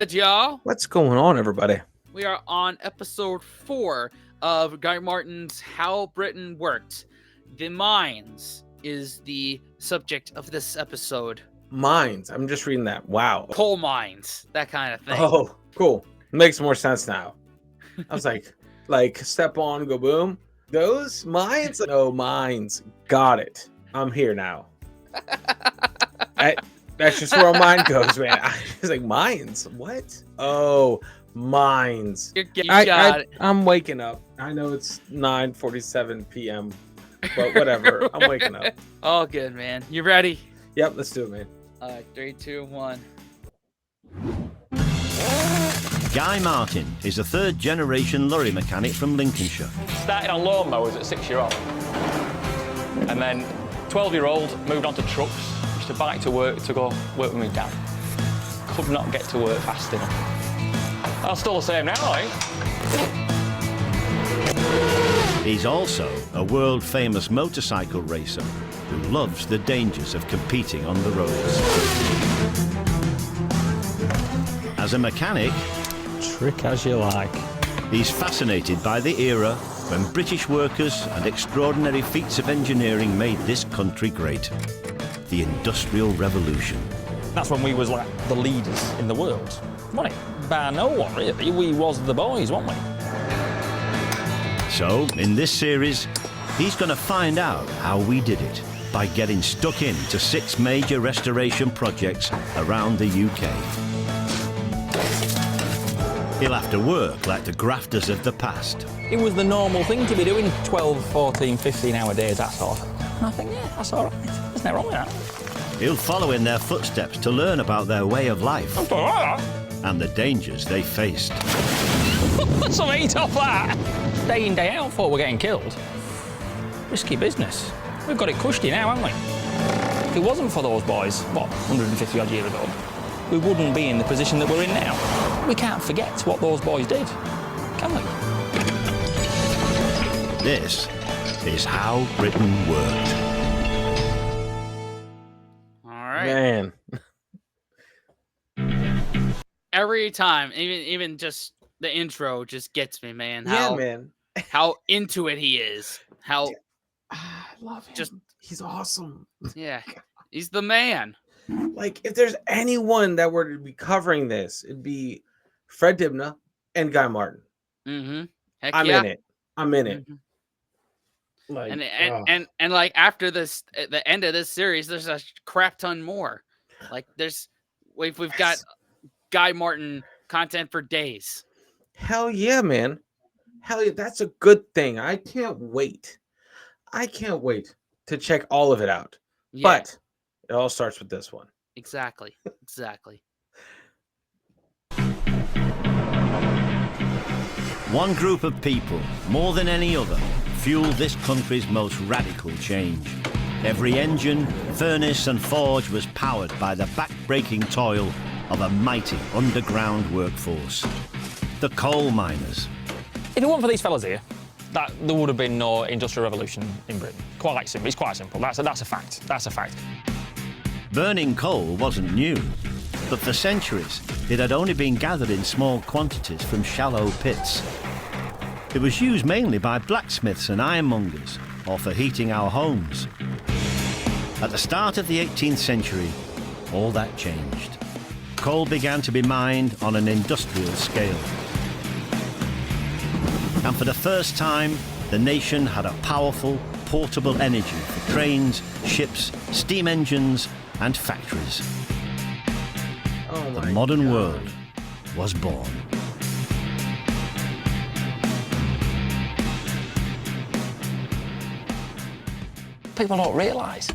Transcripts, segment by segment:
Good, y'all. What's going on, everybody? We are on episode 4 of Guy Martin's How Britain Worked. The mines is the subject of this episode. Mines. I'm just reading that. Wow. Coal mines, that kind of thing. Oh, cool. Makes more sense now. I was like step on, go boom. Those mines? No, mines. Got it. I'm here now. That's just where our mind goes, man. I was like, mines? What? Oh, mines. I'm waking up. I know it's 9:47 p.m., but whatever. I'm waking up. All good, man. You ready? Yep, let's do it, man. All right, 3, 2, 1. Guy Martin is a third-generation lorry mechanic from Lincolnshire. Started on lawnmowers at 6-year-old. And then 12-year-old moved on to trucks. Used to bike to work to go work with my dad. Could not get to work fast enough. I'm still the same now, eh? He's also a world-famous motorcycle racer who loves the dangers of competing on the roads. As a mechanic, Trick as you like. he's fascinated by the era when British workers and extraordinary feats of engineering made this country great. The Industrial Revolution. That's when we was like the leaders in the world. Wasn't it? Bar no one, really. We was the boys, weren't we? So, in this series, he's going to find out how we did it by getting stuck into 6 major restoration projects around the UK. He'll have to work like the grafters of the past. It was the normal thing to be doing 12, 14, 15-hour days, that sort. And I think, yeah, that's all right. There's nothing wrong with that. He'll follow in their footsteps to learn about their way of life That's all right. and the dangers they faced. Some eat off that. Day in, day out, thought we're getting killed. Risky business. We've got it cushy now, haven't we? If it wasn't for those boys, 150 odd years ago, we wouldn't be in the position that we're in now. We can't forget what those boys did, can we? This is how Britain worked. All right. Man. Every time, even just the intro just gets me, man. Yeah, man. How into it he is. How, I love him. Just- He's awesome. yeah, he's the man. Like, if there's anyone that were to be covering this, it'd be Fred Dibna and Guy Martin. Mm-hmm. Heck I'm yeah. in it. I'm in it. Mhm. Like, And like after this, at the end of this series, there's a crap ton more. Like we've got Guy Martin content for days. hell yeah, man. Hell yeah, that's a good thing. I can't wait. To check all of it out. Yeah, But it all starts with this one. exactly. One group of people, more than any other, fueled this country's most radical change. Every engine, furnace and forge was powered by the back-breaking toil of a mighty underground workforce. The coal miners. If it weren't for these fellas here, there would have been no industrial revolution in Britain. Quite simple. It's quite simple. That's a fact. That's a fact. Burning coal wasn't new, but for centuries it had only been gathered in small quantities from shallow pits. It was used mainly by blacksmiths and ironmongers, or for heating our homes. At the start of the 18th century, all that changed. Coal began to be mined on an industrial scale. And for the first time, the nation had a powerful, portable energy for trains, ships, steam engines, and factories. Oh The my modern God. world was born. People don't realise,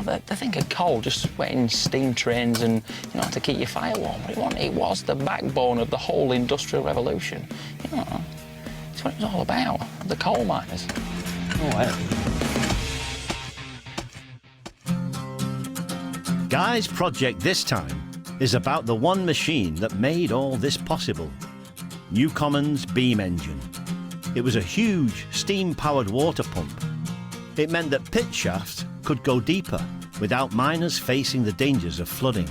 they think of coal just wetting steam trains and, to keep your fire warm. But it was the backbone of the whole industrial revolution. It's what it was all about, the coal miners. Oh, wow. Guy's project this time is about the one machine that made all this possible. Newcomen's beam engine. It was a huge steam-powered water pump. It meant that pit shafts could go deeper without miners facing the dangers of flooding.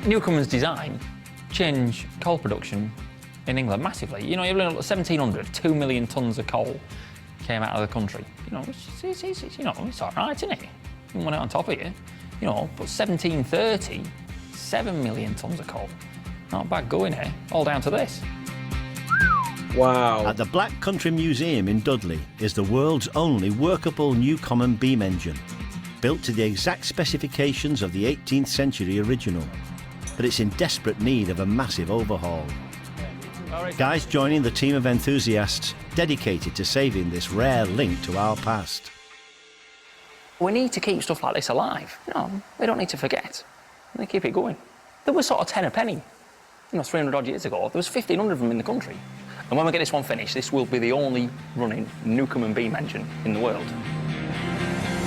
Newcomen's design change coal production in England massively. You know, you're looking at 1700, 2 million tonnes of coal came out of the country. You know, it's all right, isn't it? You want it on top of you. You know, but 1730, 7 million tonnes of coal. Not bad going here, all down to this. Wow. At the Black Country Museum in Dudley is the world's only workable Newcomen beam engine, built to the exact specifications of the 18th century original, but it's in desperate need of a massive overhaul. Guy's joining the team of enthusiasts dedicated to saving this rare link to our past. We need to keep stuff like this alive. You know, we don't need to forget. We keep it going. There was sort of 10 a penny, you know, 300 odd years ago. There was 1,500 of them in the country. And when we get this one finished, this will be the only running Newcomen beam engine in the world.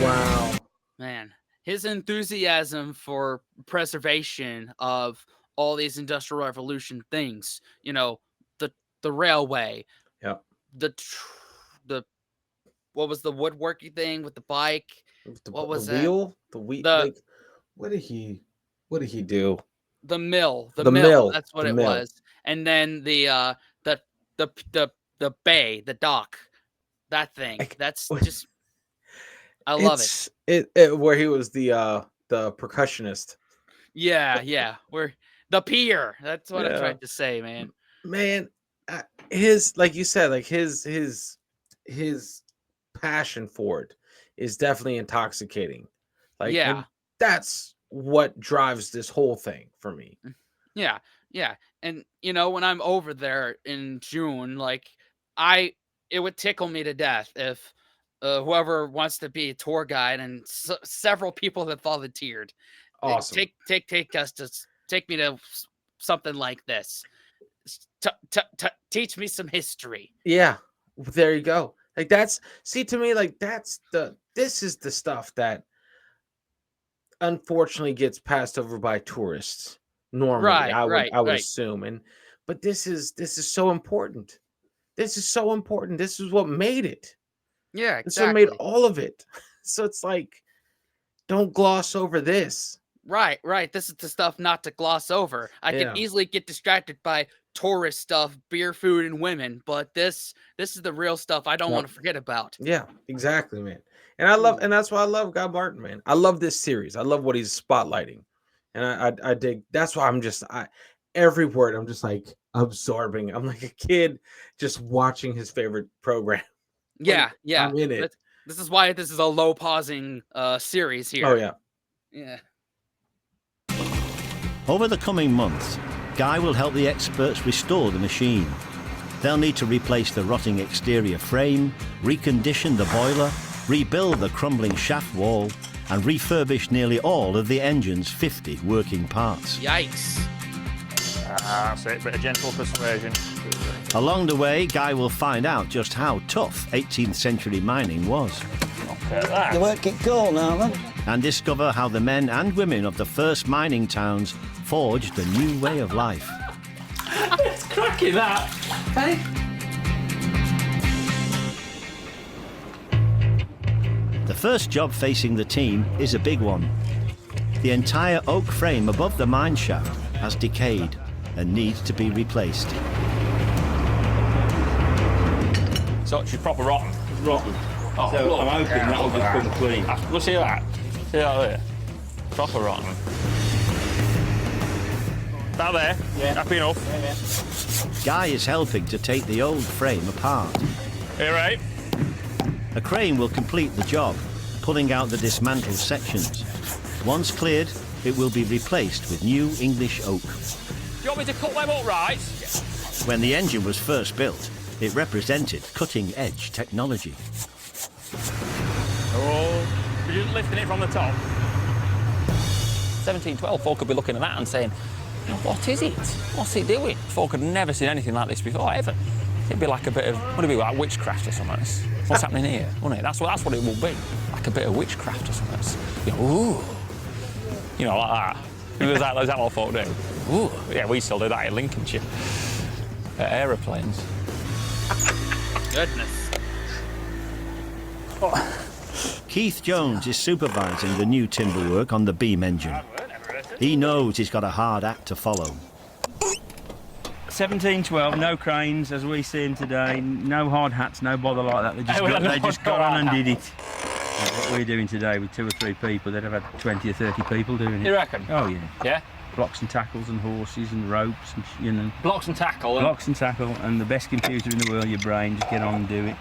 Wow. Man, his enthusiasm for preservation of all these industrial revolution things, you know, the railway, Yep. the what was the woodworking thing with the bike? What was the that? wheel? The wheel. Like, what did he do? The mill. The mill. That's what The it mill. was. And then the bay, the dock, that thing. That's just. I love it. Where he was the percussionist. Yeah. Where the pier. That's what I Yeah. tried to say, man. Man, his, like you said, like his passion for it is definitely intoxicating. Like, Yeah. and that's what drives this whole thing for me. Yeah. And you know, when I'm over there in June, like it would tickle me to death if whoever wants to be a tour guide, and several people have volunteered. Awesome. Take me to something like this. Teach me some history. Yeah, there you go. Like, to me, like, this is the stuff that unfortunately gets passed over by tourists normally. I would assume. But this is so important. This is so important. This is what made it. Yeah, This is what exactly. made all of it. So it's like, don't gloss over this. Right. This is the stuff not to gloss over. I Yeah. can easily get distracted by tourist stuff, beer, food, and women, but this is the real stuff I don't want to forget about. Yeah, exactly, man. And that's why I love Guy Martin, man. I love this series. I love what he's spotlighting. And I dig. That's why every word I'm just like absorbing. I'm like a kid just watching his favorite program. Yeah. I'm in it. This is why this is a low pausing series here. Oh yeah. Yeah. Over the coming months, Guy will help the experts restore the machine. They'll need to replace the rotting exterior frame, recondition the boiler, rebuild the crumbling shaft wall, and refurbish nearly all of the engine's 50 working parts. Yikes. That's it, bit of gentle persuasion. Along the way, Guy will find out just how tough 18th century mining was. Look at that. You won't get cold now, then. And discover how the men and women of the first mining towns forged a new way of life. It's cracking, that. Hey? The first job facing the team is a big one. The entire oak frame above the mine shaft has decayed and needs to be replaced. So she's proper rotten. Rotten. Oh, So look. I'm hoping that'll just come clean. Look, see that? See that there? Proper rotten. That there? Yeah. Happy enough? Guy is helping to take the old frame apart. Here, right? A crane will complete the job, pulling out the dismantled sections. Once cleared, it will be replaced with new English oak. Do you want me to cut them up right? When the engine was first built, it represented cutting-edge technology. Oh, you're just lifting it from the top. 1712, folk could be looking at that and saying, what is it? What's it doing? Folk had never seen anything like this before, ever. It'd be like a bit of, would it be like witchcraft or something? What's happening here? Wouldn't it? That's what it will be. Like a bit of witchcraft or something. You know, ooh. You know, like that. Is that what folk do? Ooh. Yeah, we still do that in Lincolnshire. Aeroplanes. Goodness. Keith Jones is supervising the new timber work on the beam engine. He knows he's got a hard act to follow. 1712, no cranes as we see them today, no hard hats, no bother like that. They just got on and did it. What we're doing today with 2 or 3 people, they'd have had 20 or 30 people doing it. You reckon? Oh yeah. Yeah? Blocks and tackles and horses and ropes and Blocks and tackle. Blocks and tackle and the best computer in the world, your brain, just get on and do it.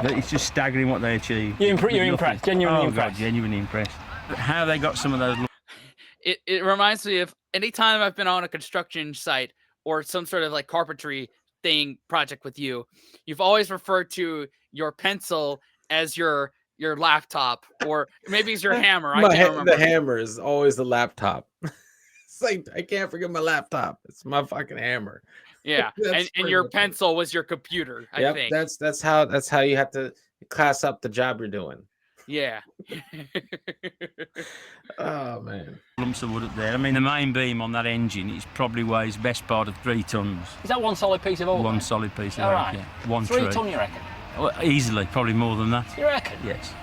But it's just staggering what they achieve. You're impressed, genuinely impressed. God, genuinely impressed. How they got some of those. It reminds me of anytime I've been on a construction site or some sort of like carpentry project with you, you've always referred to your pencil as your laptop, or maybe it's your hammer. I can't remember. The hammer is always the laptop. It's like, I can't forget my laptop. It's my fucking hammer. Yeah, and your pencil was your computer. I think that's how you have to class up the job you're doing. Yeah. Oh man. Lumps of wood up there. I mean, the main beam on that engine is probably weighs best part of 3 tons. Is that one solid piece of oil? One solid piece of oil. Right. Yeah. 1 3 tree. ton, you reckon? Well, easily, probably more than that. You reckon? Yes.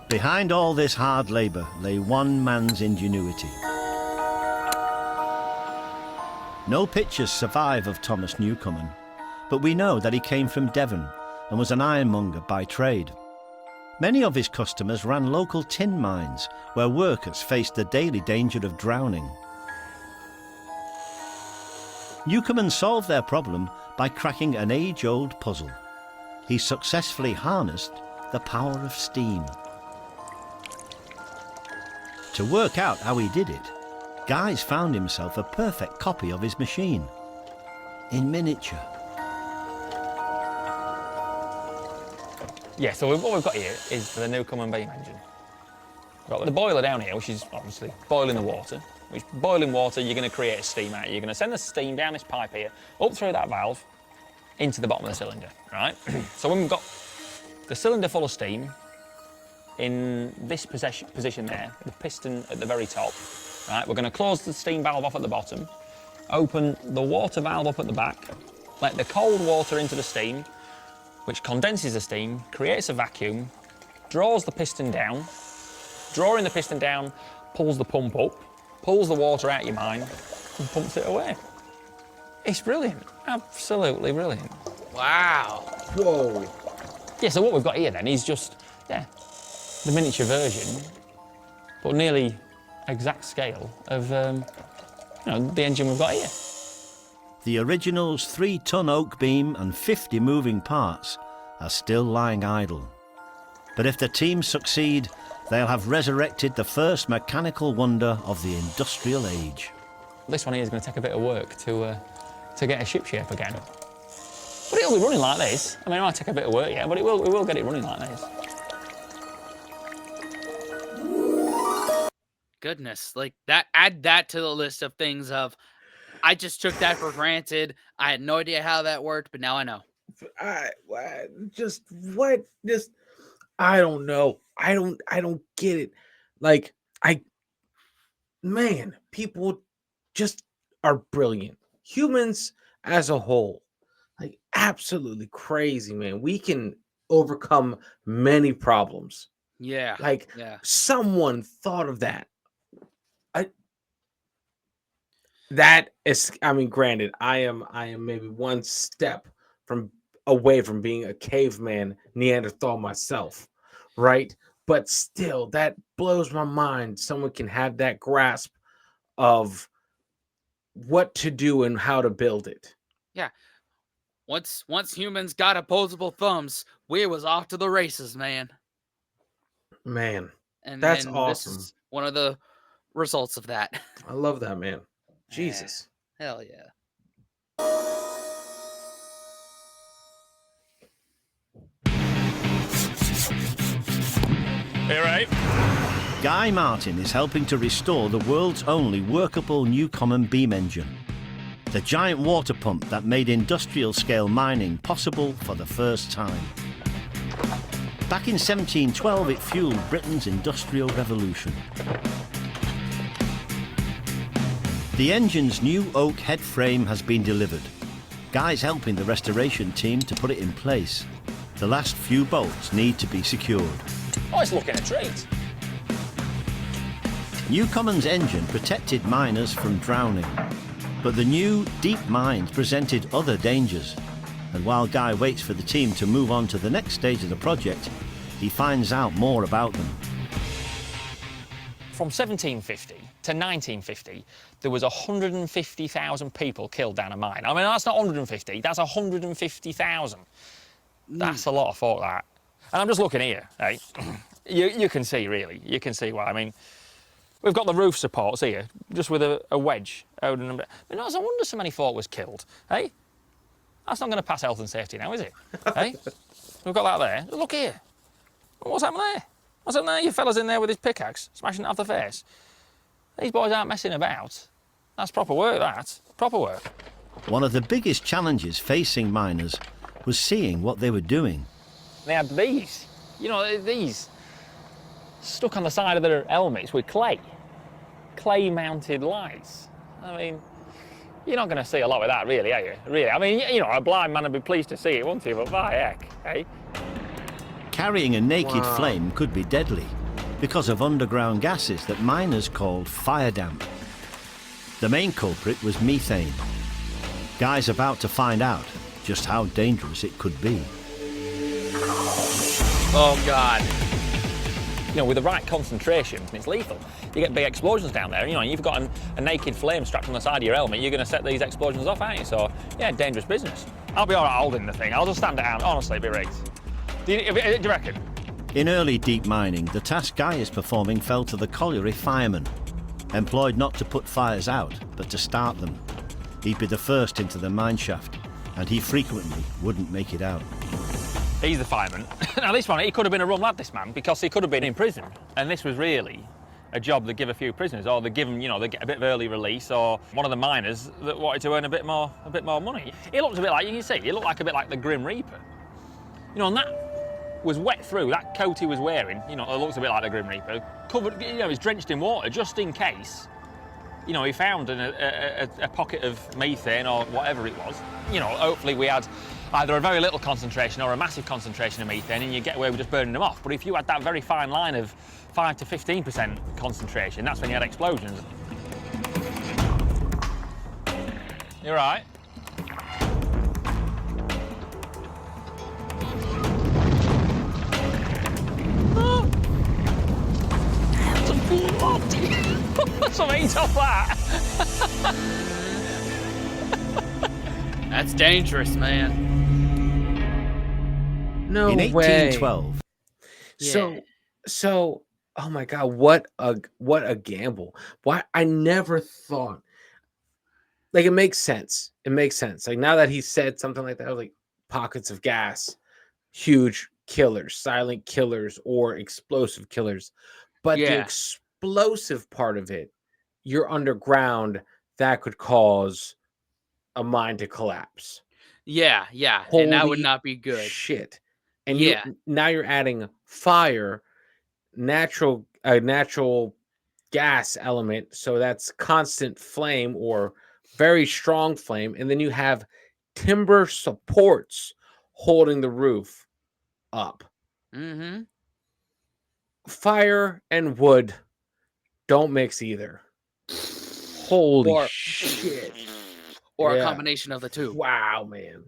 Behind all this hard labour lay one man's ingenuity. No pictures survive of Thomas Newcomen, but we know that he came from Devon and was an ironmonger by trade. Many of his customers ran local tin mines where workers faced the daily danger of drowning. Newcomen solved their problem by cracking an age-old puzzle. He successfully harnessed the power of steam. To work out how he did it, Guy's found himself a perfect copy of his machine, in miniature. Yeah, so what we've got here is the Newcomen beam engine. We've got the boiler down here, which is obviously boiling the water. Which boiling water, you're going to create steam out. You're going to send the steam down this pipe here, up through that valve, into the bottom of the cylinder, right? So when we've got the cylinder full of steam, in this position there, the piston at the very top, right, we're going to close the steam valve off at the bottom, open the water valve up at the back, let the cold water into the steam, which condenses the steam, creates a vacuum, draws the piston down, drawing the piston down, pulls the pump up, pulls the water out your mine, and pumps it away. It's brilliant, absolutely brilliant. Wow. Whoa. Yeah, so what we've got here then is just, the miniature version, but nearly exact scale of the engine we've got here. The original's 3-ton oak beam and 50 moving parts are still lying idle. But if the team succeed, they'll have resurrected the first mechanical wonder of the industrial age. This one here is going to take a bit of work to get a ship shape again. But it'll be running like this. I mean, it might take a bit of work, yeah, but we will get it running like this. Goodness, like that, add that to the list of things of, I just took that for granted. I had no idea how that worked, but now I know. I don't know. I don't get it. Like, people just are brilliant. Humans as a whole, like, absolutely crazy, man. We can overcome many problems. Yeah. Like, someone thought of that. That is, I mean, granted, I am maybe one step away from being a caveman Neanderthal myself, right? But still, that blows my mind. Someone can have that grasp of what to do and how to build it. Yeah. Once humans got opposable thumbs, we was off to the races, man. Man, and that's awesome. This is one of the results of that. I love that, man. Jesus. Hell yeah. All right. Guy Martin is helping to restore the world's only workable Newcomen beam engine. The giant water pump that made industrial scale mining possible for the first time. Back in 1712, it fueled Britain's industrial revolution. The engine's new oak head frame has been delivered. Guy's helping the restoration team to put it in place. The last few bolts need to be secured. Oh, it's looking a treat. Newcomen's engine protected miners from drowning. But the new deep mines presented other dangers, and while Guy waits for the team to move on to the next stage of the project, he finds out more about them. From 1750 to 1950, there was 150,000 people killed down a mine. I mean, that's not 150, that's 150,000. That's a lot of folk, that. And I'm just looking here, hey. You can see, really, you can see why. I mean, we've got the roof supports here, just with a wedge. I mean, no wonder so many folk was killed, hey? That's not going to pass health and safety now, is it? Hey? We've got that there. Look here. What's happening there? What's happening there? You fellas in there with his pickaxe, smashing it off the face. These boys aren't messing about. That's proper work, that. Proper work. One of the biggest challenges facing miners was seeing what they were doing. They had these, you know, these stuck on the side of their helmets with clay-mounted lights. I mean, you're not going to see a lot of that, really, are you? Really? I mean, you know, a blind man would be pleased to see it, wouldn't he? But by heck, eh? Carrying a naked flame could be deadly because of underground gases that miners called fire damp. The main culprit was methane. Guy's about to find out just how dangerous it could be. Oh, God. You know, with the right concentration, it's lethal. You get big explosions down there. You know, you've got a naked flame strapped on the side of your helmet, you're going to set these explosions off, aren't you? So, yeah, dangerous business. I'll be all right holding the thing. I'll just stand it out. Honestly, it'll be rigged. Do you reckon? In early deep mining, the task Guy is performing fell to the colliery fireman, employed not to put fires out, but to start them. He'd be the first into the mine shaft, and he frequently wouldn't make it out. He's the fireman. Now, this one, he could have been a rum lad, this man, because he could have been in prison. And this was really a job they give a few prisoners, or they give them, you know, they get a bit of early release, or one of the miners that wanted to earn a bit more money. He looked a bit like, you can see, he looked like a bit like the Grim Reaper. You know, and that was wet through, that coat he was wearing, you know, it looks a bit like the Grim Reaper, covered, you know, he's drenched in water, just in case, you know, he found a pocket of methane or whatever it was. You know, hopefully we had either a very little concentration or a massive concentration of methane and you get away with just burning them off. But if you had that very fine line of 5 to 15% concentration, that's when you had explosions. You all right? Oh. Some bloody... Some heat off that! That's dangerous, man. No in way. 1812. So, oh my God, what a gamble. Why I never thought, like, it makes sense. It makes sense. Like, now that he said something like that, like pockets of gas, huge killers, silent killers, or explosive killers. But the explosive part of it, you're underground, that could cause a mine to collapse. Yeah. Holy and that would not be good. Shit. And now you're adding fire, natural gas element, so that's constant flame or very strong flame, and then you have timber supports holding the roof up. Mm-hmm. Fire and wood don't mix either. Holy shit. Or a combination of the two. Wow, man.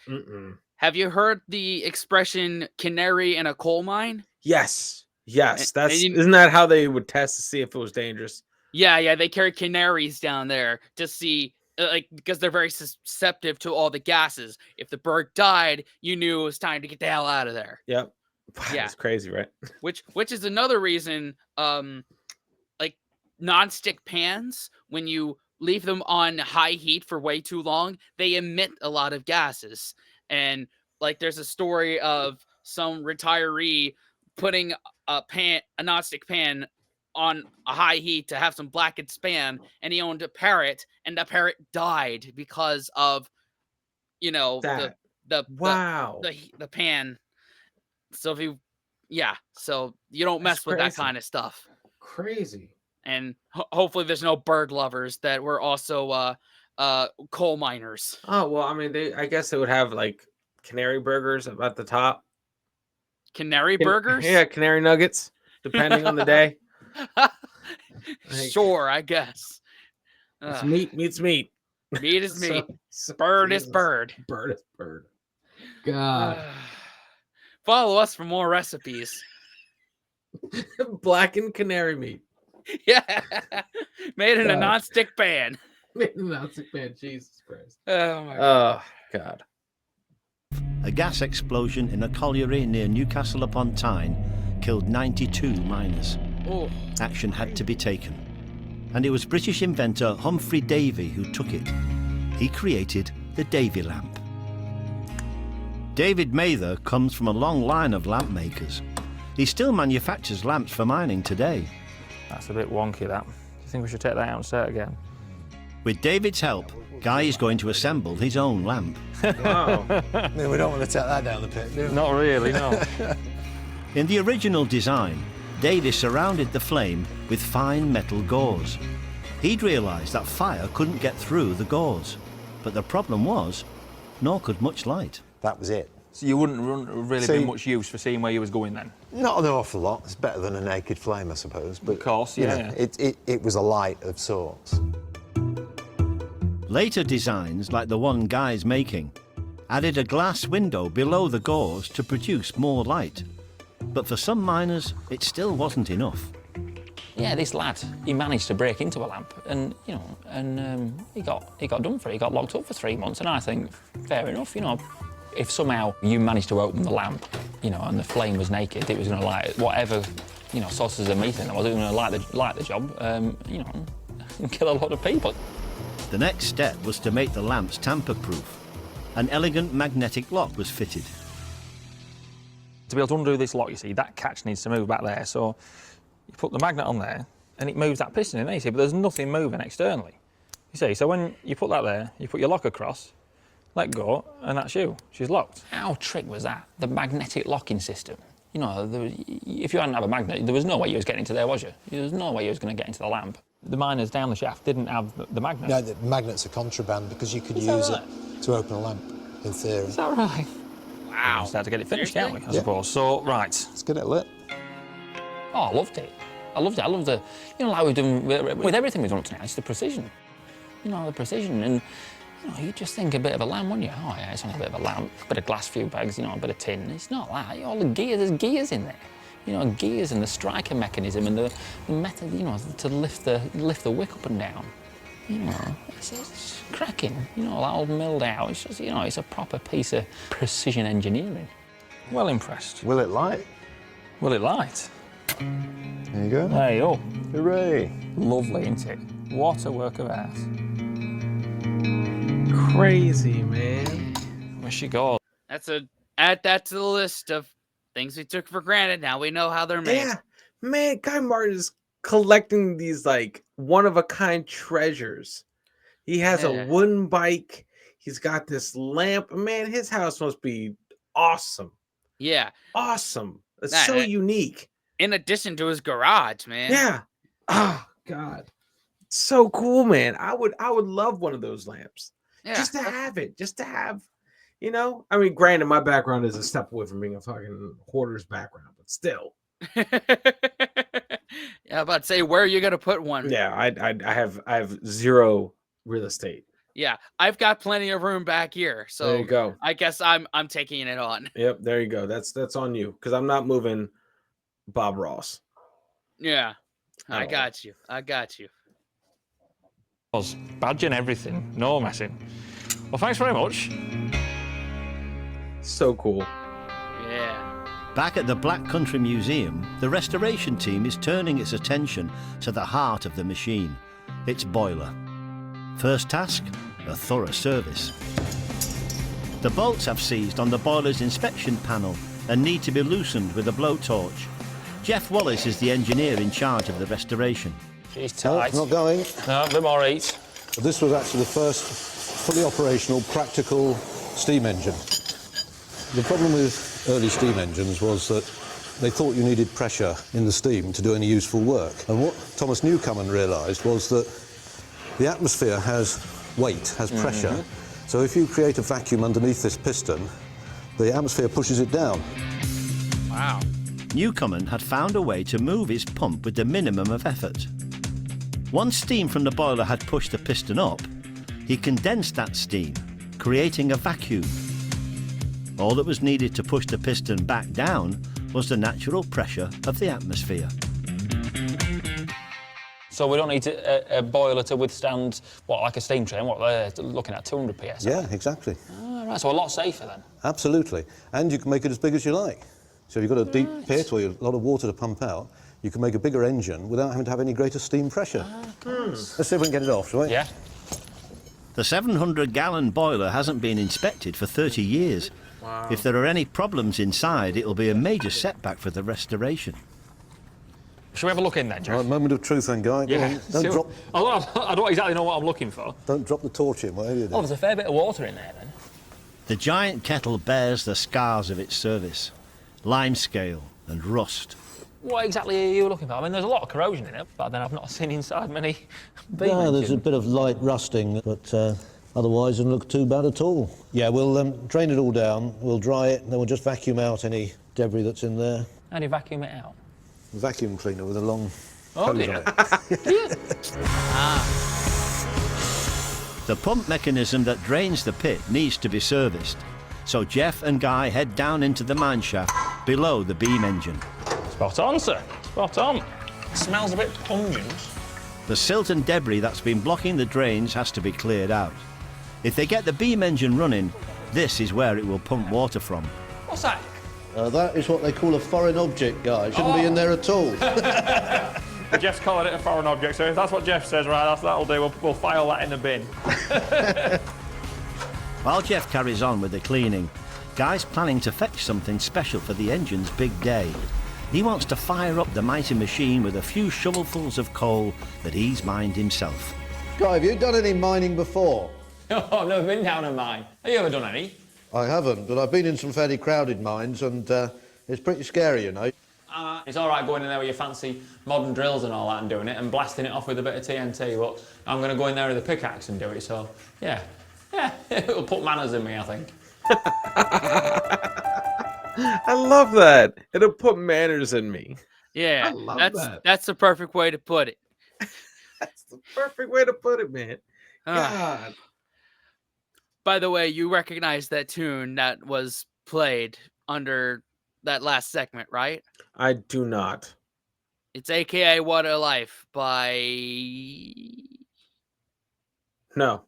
Mm-mm. Have you heard the expression canary in a coal mine? Yes. Isn't that how they would test to see if it was dangerous? Yeah, they carry canaries down there to see, like, because they're very susceptible to all the gases. If the bird died, you knew it was time to get the hell out of there. Yep. Yeah, it's crazy, right? Which is another reason, like non-stick pans, when you leave them on high heat for way too long, they emit a lot of gases. And like, there's a story of some retiree putting a non-stick pan on a high heat to have some blackened spam, and he owned a parrot, and the parrot died because of, you know, the pan. So if you, so you don't mess with that kind of stuff. Crazy. And hopefully there's no bird lovers that were also coal miners. Oh, well, I mean, I guess they would have like canary burgers at the top. Canary burgers? Yeah, canary nuggets, depending on the day. Sure, I guess. It's meat's meat. Meat is meat. So Bird is Jesus. bird. Bird is bird. God. Follow us for more recipes. Blackened canary meat. Yeah. Made in a God. non-stick pan. Made in a non-stick pan. Jesus Christ. Oh my God. Oh, God. A gas explosion in a colliery near Newcastle upon Tyne killed 92 miners. Oh. Action had to be taken. And it was British inventor Humphrey Davy who took it. He created the Davy lamp. David Mather comes from a long line of lamp makers. He still manufactures lamps for mining today. That's a bit wonky, that. Do you think we should take that out and say it again? With David's help, Guy is going to assemble his own lamp. Wow. I mean, we don't want to take that down the pit, do we? Not really, no. In the original design, Davy surrounded the flame with fine metal gauze. He'd realised that fire couldn't get through the gauze. But the problem was, nor could much light. That was it. So you wouldn't really See- be much use for seeing where you was going then? Not an awful lot. It's better than a naked flame, I suppose. But, Of course, you yeah. know, it was a light of sorts. Later designs, like the one Guy's making, added a glass window below the gauze to produce more light. But for some miners, it still wasn't enough. Yeah, this lad, he managed to break into a lamp, and you know, and he got done for it. He got locked up for 3 months, and I think fair enough. You know, if somehow you managed to open the lamp, you know, and the flame was naked, it was going to light whatever, you know, sources of methane there was. It was going to light the job, you know, and kill a lot of people. The next step was to make the lamps tamper-proof. An elegant magnetic lock was fitted. To be able to undo this lock, you see, that catch needs to move back there. So you put the magnet on there, and it moves that piston in there, you see, but there's nothing moving externally. You see, so when you put that there, you put your lock across, let go, and that's you. She's locked. How trick was that? The magnetic locking system. You know, if you hadn't have a magnet, there was no way you was getting into there, was you? There was no way you was going to get into the lamp. The miners down the shaft didn't have the magnet. No, the magnets are contraband because you could Is that use right? it to open a lamp, in theory. Is that right? Wow. We'll start to get it finished, can't we, I Yeah. suppose? So, right. Let's get it lit. Oh, I loved it. I loved it. I loved the, you know, like we've done with everything we've done tonight, it's the precision. You know, the precision. And, you know, you just think a bit of a lamp, wouldn't you? Oh, yeah, it's only a bit of a lamp, a bit of glass few bags, you know, a bit of tin. It's not that. You know, all the gears, there's gears in there. You know, gears and the striker mechanism and the method, you know, to lift the wick up and down. You know, it's cracking. You know, that all milled out. It's just, you know, it's a proper piece of precision engineering. Well impressed. Will it light? Will it light? There you go. There you go. Hooray. Lovely, isn't it? What a work of art. Crazy, man. Where she goes. Add that to the list of things we took for granted. Now we know how they're made. Yeah, man. Guy Martin is collecting these like one-of-a-kind treasures. He has Yeah. a wooden bike. He's got this lamp. Man, his house must be awesome. Yeah. Awesome. It's Nah, so unique. In addition to his garage, man. Yeah. Oh God. So cool, man. I would love one of those lamps. Yeah. Just to have it. Just to have, you know. I mean, granted, my background is a step away from being a fucking hoarder's background, but still. Yeah, about to say, where are you gonna put one? Yeah, I have zero real estate. Yeah, I've got plenty of room back here, so There you go. I guess I'm taking it on. Yep, there you go. That's on you because I'm not moving Bob Ross. Yeah, At I all. got you. I got you. Badge and everything. No messing. Well, thanks very much. So cool. Yeah. Back at the Black Country Museum, the restoration team is turning its attention to the heart of the machine, its boiler. First task, a thorough service. The bolts have seized on the boiler's inspection panel and need to be loosened with a blowtorch. Jeff Wallace is the engineer in charge of the restoration. She's No, tight. not going. No, a bit more heat. This was actually the first fully operational, practical steam engine. The problem with early steam engines was that they thought you needed pressure in the steam to do any useful work. And what Thomas Newcomen realised was that the atmosphere has weight, has pressure. So if you create a vacuum underneath this piston, the atmosphere pushes it down. Wow. Newcomen had found a way to move his pump with the minimum of effort. Once steam from the boiler had pushed the piston up, He condensed that steam, creating a vacuum. All that was needed to push the piston back down was the natural pressure of the atmosphere. So we don't need a boiler to withstand, what, like a steam train, what, they're looking at 200 psi? Yeah, exactly. Oh, right, so a lot safer then. Absolutely. And you can make it as big as you like. So if you've got a deep pit or a lot of water to pump out, you can make a bigger engine without having to have any greater steam pressure. Let's see if we can get it off, shall we? Yeah. The 700-gallon boiler hasn't been inspected for 30 years. Wow. If there are any problems inside, it'll be a major setback for the restoration. Shall we have a look in then, Jeff? Right, moment of truth then, Guy. Go on. Don't drop, I don't exactly know what I'm looking for. don't drop the torch in, whatever you do. Oh, there's a fair bit of water in there then. The giant kettle bears the scars of its service. Limescale and rust. What exactly are you looking for? I mean, there's a lot of corrosion in it, but then I've not seen inside many beam Yeah, there's a engines. bit of light rusting, but otherwise it doesn't look too bad at all. Yeah, we'll drain it all down, we'll dry it, and then we'll just vacuum out any debris that's in there. How do you vacuum it out? Vacuum cleaner with a long Oh, hose dear. on it. The pump mechanism that drains the pit needs to be serviced. So Jeff and Guy head down into the mine shaft below the beam engine. Spot on, sir. Spot on. Smells a bit pungent. The silt and debris that's been blocking the drains has to be cleared out. If they get the beam engine running, this is where it will pump water from. What's that? That is what they call a foreign object, Guy. It shouldn't be in there at all. Jeff's calling it a foreign object, so if that's what Jeff says, right, that'll do. We'll file that in the bin. While Jeff carries on with the cleaning, Guy's planning to fetch something special for the engine's big day. He wants to fire up the mighty machine with a few shovelfuls of coal that he's mined himself. Guy, have you done any mining before? Oh, I've never been down a mine. Have you ever done any? I haven't, but I've been in some fairly crowded mines, and it's pretty scary, you know. It's all right going in there with your fancy modern drills and all that and doing it and blasting it off with a bit of TNT, but I'm going to go in there with a pickaxe and do it, so, yeah, it'll put manners in me, I think. I love that. It'll put manners in me. Yeah, I love that's the perfect way to put it. That's the perfect way to put it, man. Ah. God. By the way, you recognize that tune that was played under that last segment, right? I do not. It's AKA What a Life by No.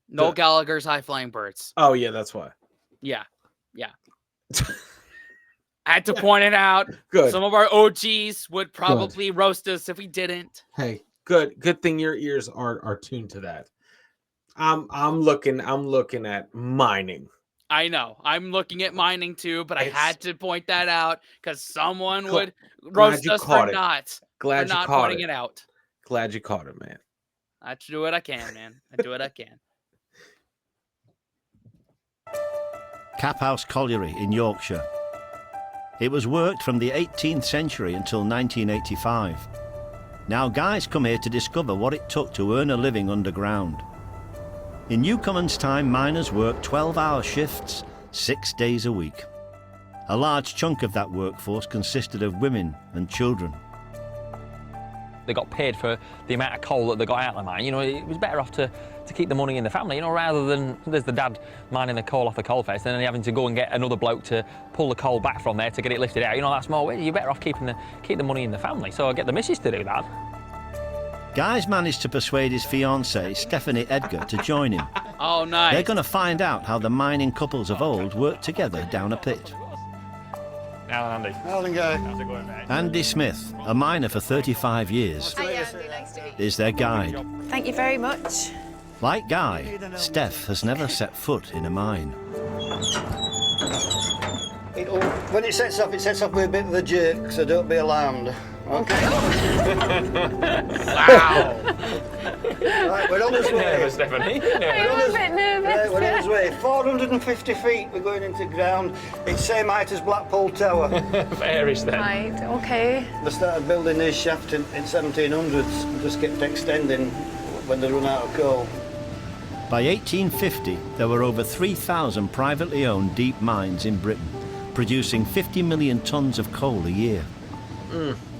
Noel Gallagher's High Flying Birds. Oh, yeah, that's why. Yeah. I had to point it out. Good. Some of our OGs would probably roast us if we didn't. Hey, good thing your ears are tuned to that. I'm looking at mining. I know. I'm looking at mining too, but I had to point that out because someone would roast us for not pointing it out. Glad you caught it, man. I do what I can, man. I do what I can. Caphouse Colliery in Yorkshire. It was worked from the 18th century until 1985. Now guys come here to discover what it took to earn a living underground. In Newcomen's time, miners worked 12-hour shifts, 6 days a week. A large chunk of that workforce consisted of women and children. They got paid for the amount of coal that they got out of the mine. You know, it was better off to keep the money in the family, you know, rather than there's the dad mining the coal off the coal face and then having to go and get another bloke to pull the coal back from there to get it lifted out. You know, that's more, you're better off keep the money in the family. So I get the missus to do that. Guy's managed to persuade his fiancée, Stephanie Edgar, to join him. Oh, nice. They're going to find out how the mining couples of old worked together down a pit. Alan, Andy. Alan, go. How's it going, mate? Andy Smith, a miner for 35 years, Hi, Andy. Nice to meet you. is their guide. Thank you very much. Like Guy, Steph has never set foot in a mine. When it sets up with a bit of a jerk, so don't be alarmed. Okay. Wow. Right, we're on this way. Nervous, Stephanie. I'm a bit nervous. We're on this way. 450 feet we're going into ground. It's same height as Blackpool Tower. Fairish then. Right, okay. They started building this shaft in 1700s and just kept extending when they run out of coal. By 1850, there were over 3,000 privately owned deep mines in Britain, producing 50 million tonnes of coal a year.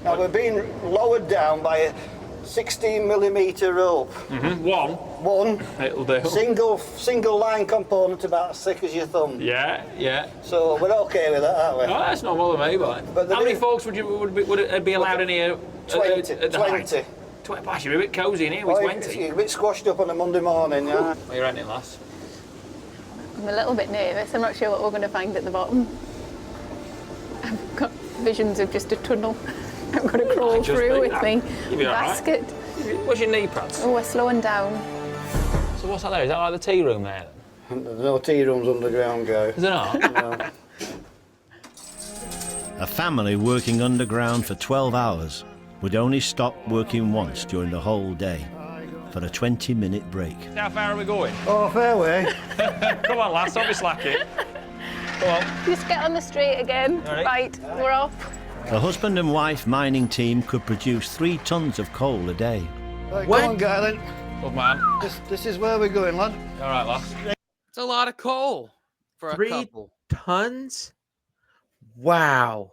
Now we're being lowered down by 16mm rope. One. It'll do. Single line component about as thick as your thumb. Yeah. So we're okay with that, aren't we? Oh, that's not bothering me, but how many folks would it be allowed in here? 20. At the height? 20. Gosh, you're a bit cosy in here with 20. You're a bit squashed up on a Monday morning, yeah. What are you renting, lass? I'm a little bit nervous. I'm not sure what we're going to find at the bottom. I've got visions of just a tunnel. I'm going to crawl through with me. You'll be all right. Basket. What's your knee pads? Oh, we're slowing down. So what's that there? Is that like the tea room there? There's no tea rooms underground, guy. Is there not? No. A family working underground for 12 hours would only stop working once during the whole day for a 20-minute break. How far are we going? Oh, fair way. Come on, lass, don't be slacking. Come on. Just get on the straight again. Right, we're off. The husband and wife mining team could produce 3 tons of coal a day. Right, come on, guy, then. Good man. This is where we're going, lad. All right, lass. It's a lot of coal for a 3 couple. tons? Wow.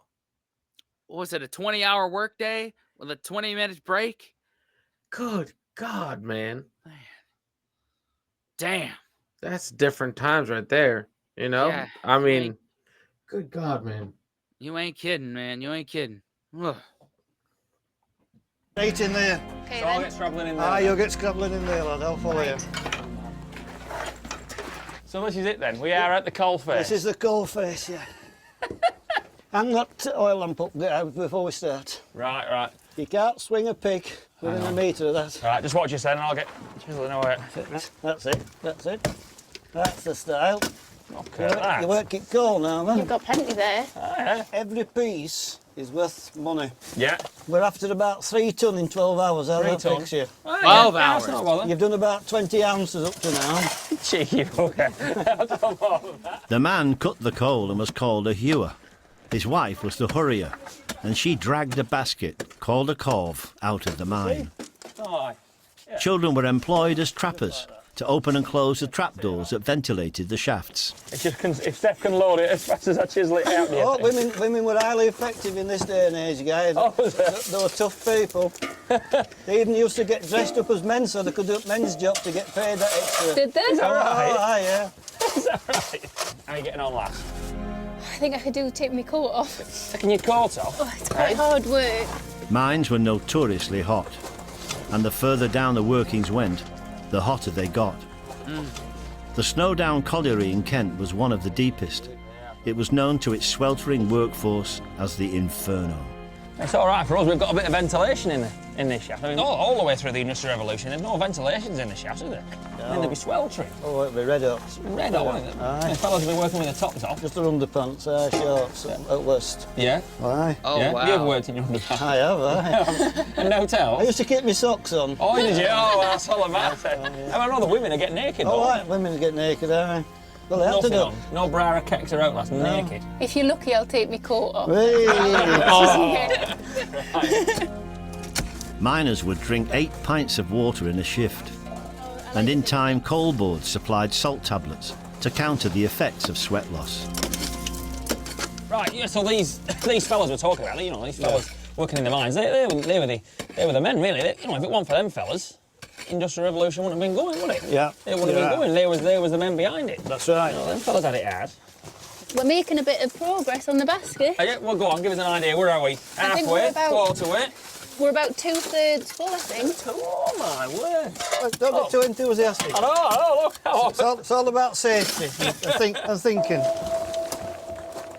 What was it, a 20-hour workday with a 20-minute break? Good God, man. Damn. That's different times right there. You know? Yeah, I mean, ain't- good God, man. You ain't kidding, man. You ain't kidding. Ugh. Right in there. Okay, So I'll then. get scrabbling in there. Ah, you'll get scrabbling in there, lad. I'll follow you. So this is it then. We are at the coal face. This is the coal face, yeah. Hang that oil lamp up there before we start. Right. You can't swing a pig within a metre of that. Right, just watch your head and I'll get chiseling away. That's it. That's the style. Okay, that. You work it coal now, man. You've got plenty there. Yeah. Every piece is worth money. Yeah. We're after about 3 ton in 12 hours. How 3 that ton? fix you? 12 hours. That's not bother. You've done about 20 ounces up to now. Cheeky bugger. The man cut the coal and was called a hewer. His wife was the hurrier, and she dragged a basket, called a corve, out of the mine. Aye. Children were employed as trappers to open and close the trapdoors that ventilated the shafts. If Steph can load it as fast as I chisel it out, Oh, women were highly effective in this day and age, guys. Oh, was it? They were tough people. They even used to get dressed up as men so they could do men's job to get paid that extra. Did they? Is that right? Oh, yeah. Is that right? How are you getting on, lass? I think I could take my coat off. Taking your coat off? Oh, it's quite hard work. Mines were notoriously hot, and the further down the workings went, the hotter they got. The Snowdown Colliery in Kent was one of the deepest. It was known to its sweltering workforce as the Inferno. It's all right for us. We've got a bit of ventilation in this shaft. I mean, all the way through the Industrial Revolution, there's no ventilations in the shaft, is there? I mean, they'd be sweltering. Oh, it'll be red hot. Red hot, wouldn't it? Aye. The fellas have been working with the tops off. Just their underpants, shorts, at worst. Yeah? Aye. Oh, Yeah? wow. You ever worked in your underpants? I have, aye. And no I towel? used to keep my socks on. Oh, did you? Oh, that's all about it. I know the women are getting naked, Oh, though. right, women get naked, aye. Well, they have to Nothing do. on. No bra or kecks or out, that's naked. If you're lucky, I'll take my coat off. Hey. Miners would drink 8 pints of water in a shift, and in time coal boards supplied salt tablets to counter the effects of sweat loss. Right, yeah, so these fellas we're talking about, you know, these fellas working in the mines, they were the men, really. You know, if it weren't for them fellas, Industrial Revolution wouldn't have been going, would it? Yeah. It wouldn't have been going. They was the men behind it. That's right. You know, them fellas had it hard. We're making a bit of progress on the basket. Yeah, well, go on, give us an idea. Where are we? I think we're Halfway, about- quarter way. We're about 2/3 full, I think. Oh, my word. Don't get too enthusiastic. I know, look. It's all about safety and thinking.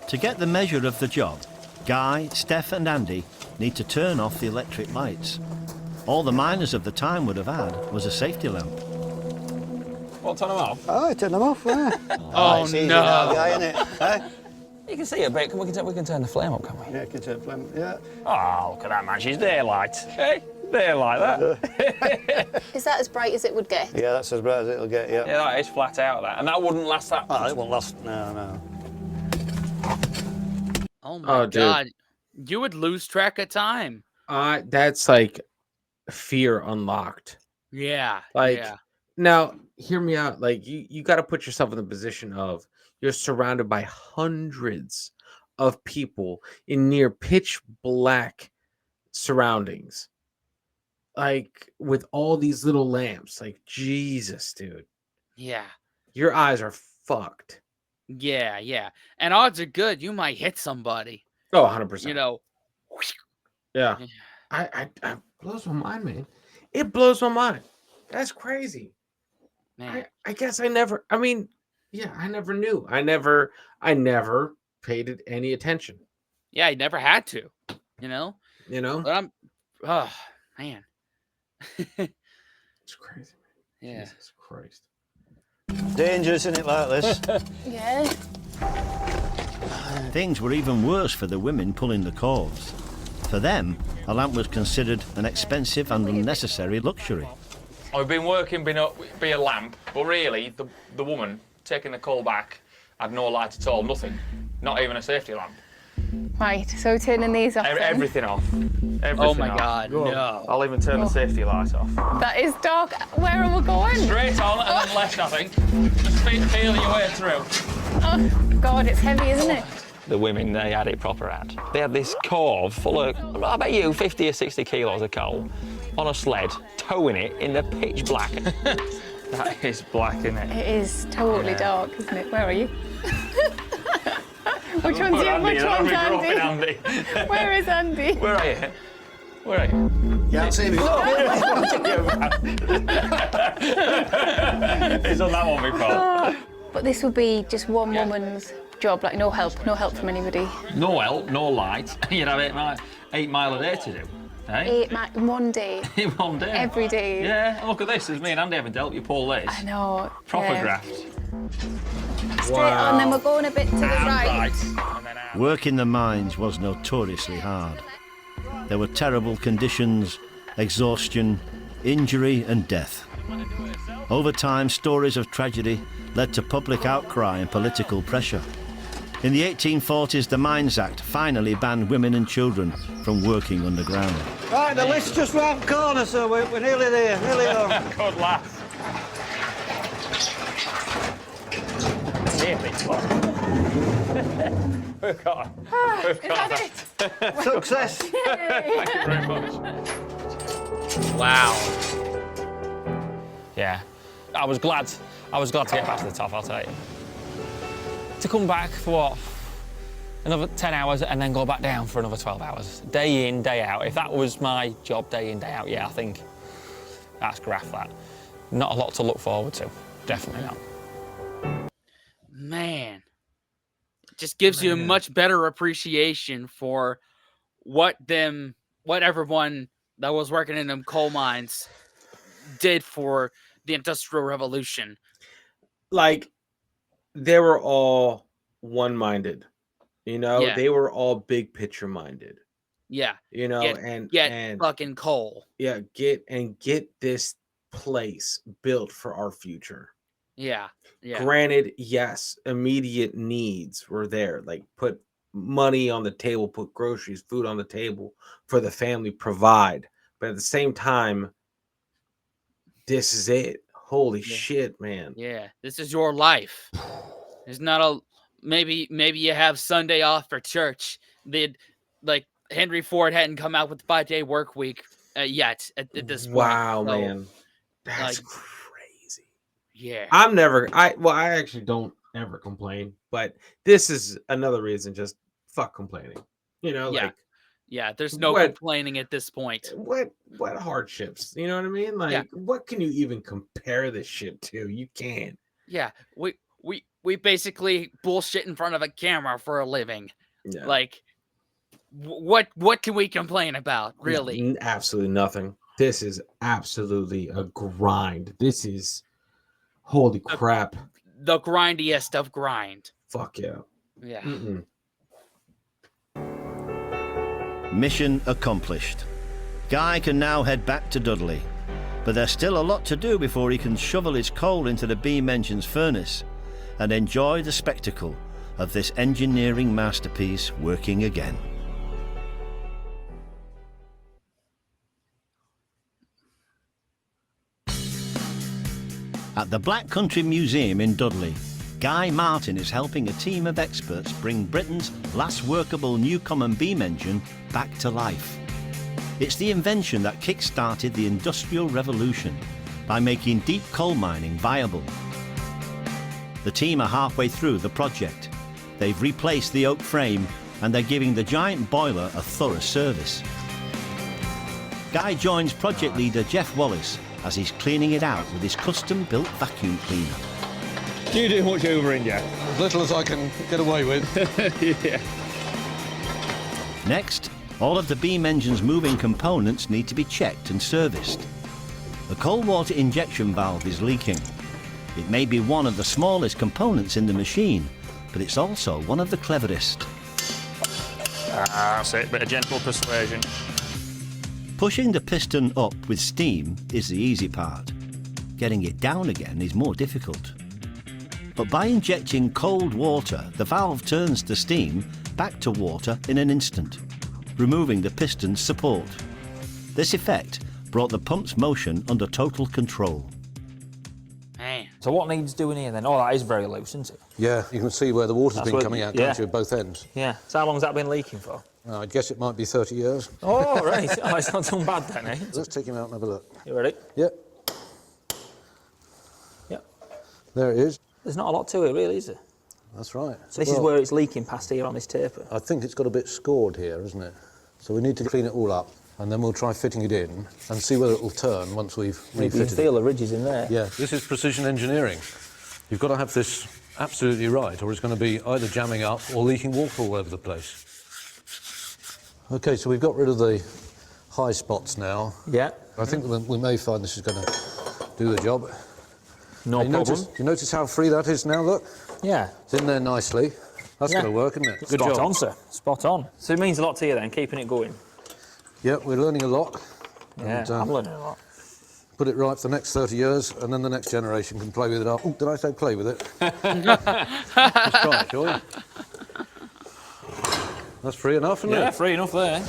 To get the measure of the job, Guy, Steph and Andy need to turn off the electric lights. All the miners of the time would have had was a safety lamp. What, turn them off? Oh, turn them off, yeah. Oh, it's easy no. now, guy, isn't it? Eh? You can see a bit. We can turn the flame up, can we? Yeah, can turn flame. Yeah. Oh, look at that, man. She's daylight. Hey, daylight, that. Is that as bright as it would get? Yeah, that's as bright as it'll get, yeah. Yeah, that is flat out, that. And that wouldn't last that. Oh, it won't last. No. Oh, my dude. God. You would lose track of time. That's like fear unlocked. Yeah. Like, yeah. now, hear me out. Like, you got to put yourself in the position of you're surrounded by hundreds of people in near pitch black surroundings. like with all these little lamps. Like Jesus, dude, Yeah. your eyes are fucked. Yeah, yeah. And odds are good you might hit somebody. Oh, 100%. You know. Yeah. Yeah. I blows my mind, man. It blows my mind. That's crazy. Man. I guess I never. I mean, yeah, I never knew. I never paid it any attention. Yeah, I never had to. You know. You know. But oh man. It's crazy, man. Yeah. Jesus Christ. Dangerous, isn't it, like this? Yeah. Things were even worse for the women pulling the cords. For them, a lamp was considered an expensive and unnecessary luxury. I've been working be a lamp, but really, the woman taking the coal back had no light at all, nothing. Not even a safety lamp. Right, so turning these off then. Everything off. Everything Oh my off. God, no. I'll even turn the safety light off. That is dark. Where are we going? Straight on and then left, I think. Just feel your way through. Oh, God, it's heavy, isn't it? The women, they had it proper had. They had this cove full of, I bet you, 50 or 60 kilos of coal on a sled, towing it in the pitch black. That is black, isn't it? It is totally dark, isn't it? Where are you? Which one's you? Which one's Andy? Where is Andy? Where are you? Where are you? Yeah, I've seen it. He's on that one before. But this would be just one woman's job, like no help from anybody. No help, no light. You'd have 8 mile a day to do. Eh? One day. In one day. Every day. Yeah, look at this. There's me and Andy having to help you pull this. I know. Proper yeah. graft. Straight on, then we're going a bit to the right. And then out. Work in the mines was notoriously hard. There were terrible conditions, exhaustion, injury and death. Over time, stories of tragedy led to public outcry and political pressure. In the 1840s, the Mines Act finally banned women and children from working underground. Right, the lift's just round the corner, so we're nearly there, nearly home. Good laugh. Nearly. We've got it. Success. Thank you very much. Wow. Yeah, I was glad to get back to the top, I'll tell you. To come back for what? Another 10 hours and then go back down for another 12 hours. Day in, day out. If that was my job, day in, day out, yeah, I think that's graft, that. Not a lot to look forward to. Definitely not. Man. It just gives you a much better appreciation for what everyone that was working in them coal mines did for the Industrial Revolution. Like, they were all one-minded, you know. Yeah. They were all big picture minded, Yeah. you know. Get fucking coal. Yeah, get this place built for our future. Yeah. Yeah. Granted, yes, immediate needs were there, like put money on the table, put groceries, food on the table for the family, provide. But at the same time, this is it. Holy shit, man. Yeah. This is your life. There's not maybe you have Sunday off for church. Like Henry Ford hadn't come out with the 5-day work week yet at this point. Wow, So, man. That's like, crazy. Yeah. I actually don't ever complain, but this is another reason, just fuck complaining. You know, Yeah. like, yeah, there's no what- complaining at this point. what hardships? You know what I mean? Like, what can you even compare this shit to? You can't. Yeah. We basically bullshit in front of a camera for a living. Yeah. Like, what can we complain about, really? No, absolutely nothing. This is absolutely a grind. This is holy crap. The grindiest of grind. Fuck yeah. Yeah. Mm-mm. Mission accomplished. Guy can now head back to Dudley, but there's still a lot to do before he can shovel his coal into the Beam Engine's furnace and enjoy the spectacle of this engineering masterpiece working again. At the Black Country Museum in Dudley, Guy Martin is helping a team of experts bring Britain's last workable Newcomen beam engine back to life. It's the invention that kick-started the Industrial Revolution by making deep coal mining viable. The team are halfway through the project. They've replaced the oak frame and they're giving the giant boiler a thorough service. Guy joins project leader Jeff Wallace as he's cleaning it out with his custom-built vacuum cleaner. Do you do much hoovering, Jack? As little as I can get away with. Yeah. Next, all of the beam engine's moving components need to be checked and serviced. The cold water injection valve is leaking. It may be one of the smallest components in the machine, but it's also one of the cleverest. That's it, bit of gentle persuasion. Pushing the piston up with steam is the easy part. Getting it down again is more difficult. But by injecting cold water, the valve turns the steam back to water in an instant, removing the piston's support. This effect brought the pump's motion under total control. Man. So what needs doing here then? Oh, that is very loose, isn't it? Yeah, you can see where the water's been coming out, yeah. can't you, at both ends? Yeah. So how long's that been leaking for? I guess it might be 30 years. Oh, right. Oh, it's not done bad then, eh? Let's take him out and have a look. You ready? Yep. Yep. There it is. There's not a lot to it, really, is there? That's right. So this is where it's leaking past here on this taper. I think it's got a bit scored here, isn't it? So we need to clean it all up, and then we'll try fitting it in and see whether it'll turn once we've Maybe you refitted feel it. the ridges in there. Yeah, this is precision engineering. You've got to have this absolutely right, or it's going to be either jamming up or leaking water all over the place. OK, so we've got rid of the high spots now. Yeah. I think we may find this is going to do the job. No problem. Do you notice how free that is now, look? Yeah. It's in there nicely. That's going to work, isn't it? Good Spot job. on, sir. Spot on. So it means a lot to you then, keeping it going. Yeah, we're learning a lot. Yeah, and, I'm learning a lot. Put it right for the next 30 years, and then the next generation can play with it. Oh, did I say play with it? Let's try it, shall we? That's free enough, isn't it? Yeah, free enough there.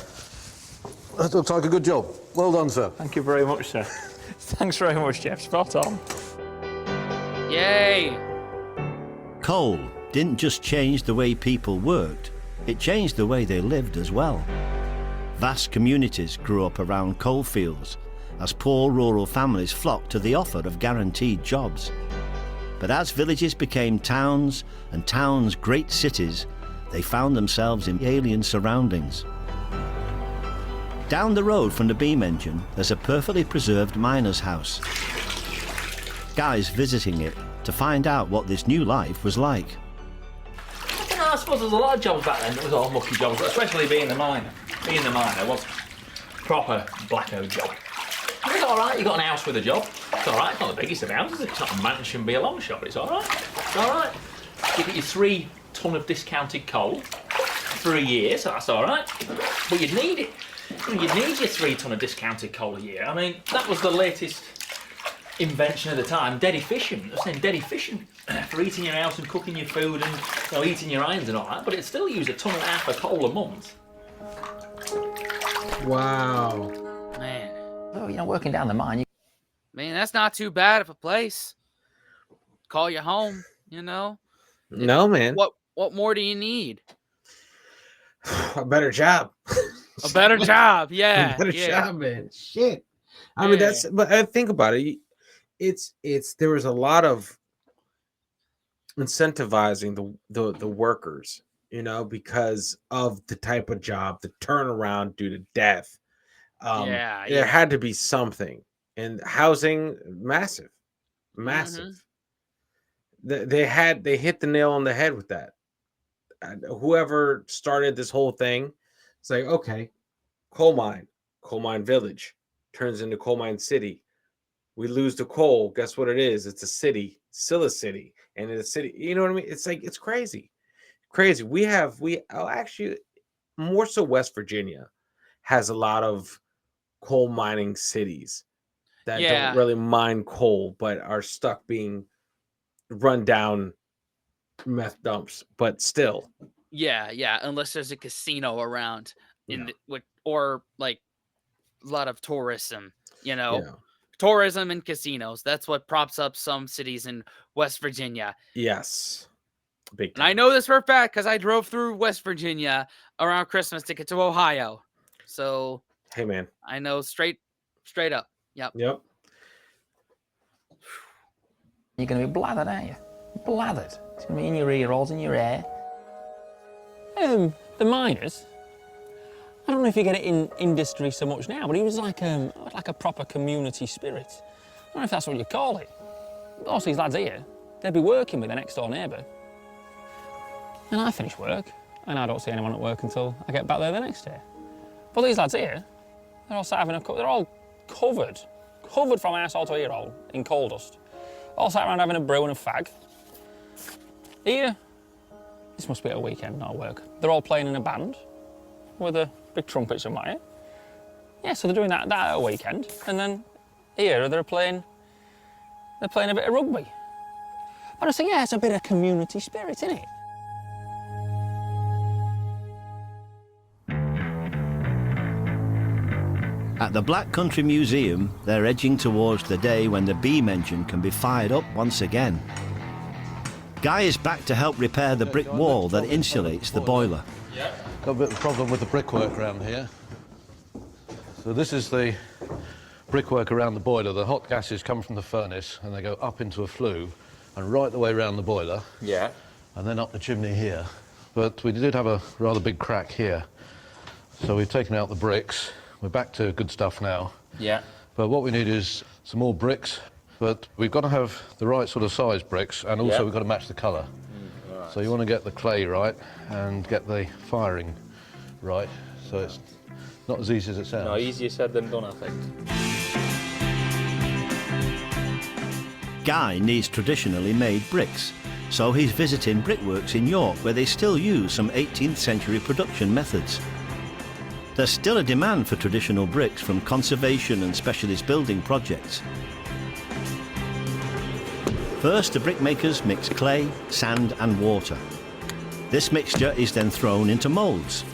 That looks like a good job. Well done, sir. Thank you very much, sir. Thanks very much, Jeff. Spot on. Yay! Coal didn't just change the way people worked, it changed the way they lived as well. Vast communities grew up around coal fields as poor rural families flocked to the offer of guaranteed jobs. But as villages became towns and towns great cities, they found themselves in alien surroundings. Down the road from the beam engine, there's a perfectly preserved miner's house. Guy's visiting it to find out what this new life was like. I suppose there's a lot of jobs back then that was all mucky jobs, especially being the miner. Being the miner was proper blacko job. It's all right, you got an house with a job. It's all right, it's not the biggest of houses, it's not a mansion, be a long shot, but it's all right. It's all right. You get your 3 ton of discounted coal for a year, so that's all right. But you'd need it. You'd need your 3 ton of discounted coal a year. I mean, that was the latest invention of the time, dead efficient. I was saying dead efficient for eating your house and cooking your food and eating your irons and all that, but it still used 1.5 tons of coal a month. Wow. Man. Well, working down the mine, Man, that's not too bad of a place. Call you home, you know? No, man. What more do you need? A better job. A better job, yeah. A better yeah. job, man. Shit. I mean, but I think about it. There was a lot of incentivizing the workers, because of the type of job, the turnaround due to death. There had to be something, and housing, massive. Mm-hmm. They hit the nail on the head with that. Whoever started this whole thing, it's like, okay, coal mine village turns into coal mine city. We lose the coal. Guess what it is? It's a city, still a city, and it's a city. You know what I mean? It's like, it's crazy. We actually, more so West Virginia has a lot of coal mining cities that don't really mine coal, but are stuck being run down meth dumps, but still. Yeah, unless there's a casino around or like a lot of tourism, tourism and casinos. That's what props up some cities in West Virginia. Yes. Big time. And I know this for a fact because I drove through West Virginia around Christmas to get to Ohio. So Hey, man. I know straight up. Yep. Yep. You're going to be blathered, aren't you? Blathered. It's going to be in your ear holes, in your hair. The miners, I don't know if you get it in industry so much now, but he was like a proper community spirit. I don't know if that's what you call it. Most of these lads here, they'd be working with their next door neighbour. And I finish work, and I don't see anyone at work until I get back there the next day. But these lads here, they're all sat having they're all covered from arsehole to ear hole in coal dust. All sat around having a brew and a fag. Here, this must be a weekend, not work. They're all playing in a band with a big trumpet somewhere. Yeah, so they're doing that at a weekend, and then here they're playing a bit of rugby. But I say, yeah, it's a bit of community spirit, isn't it? At the Black Country Museum, they're edging towards the day when the beam engine can be fired up once again. Guy is back to help repair the brick wall that insulates the boiler. Got a bit of a problem with the brickwork around here. So this is the brickwork around the boiler. The hot gases come from the furnace and they go up into a flue and right the way around the boiler. Yeah. And then up the chimney here. But we did have a rather big crack here. So we've taken out the bricks. We're back to good stuff now. Yeah. But what we need is some more bricks. But we've got to have the right sort of size bricks, and also we've got to match the colour. Right. So you want to get the clay right and get the firing right. So it's not as easy as it sounds. No, easier said than done, I think. Guy needs traditionally made bricks, so he's visiting brickworks in York where they still use some 18th century production methods. There's still a demand for traditional bricks from conservation and specialist building projects. First, the brickmakers mix clay, sand and water. This mixture is then thrown into moulds.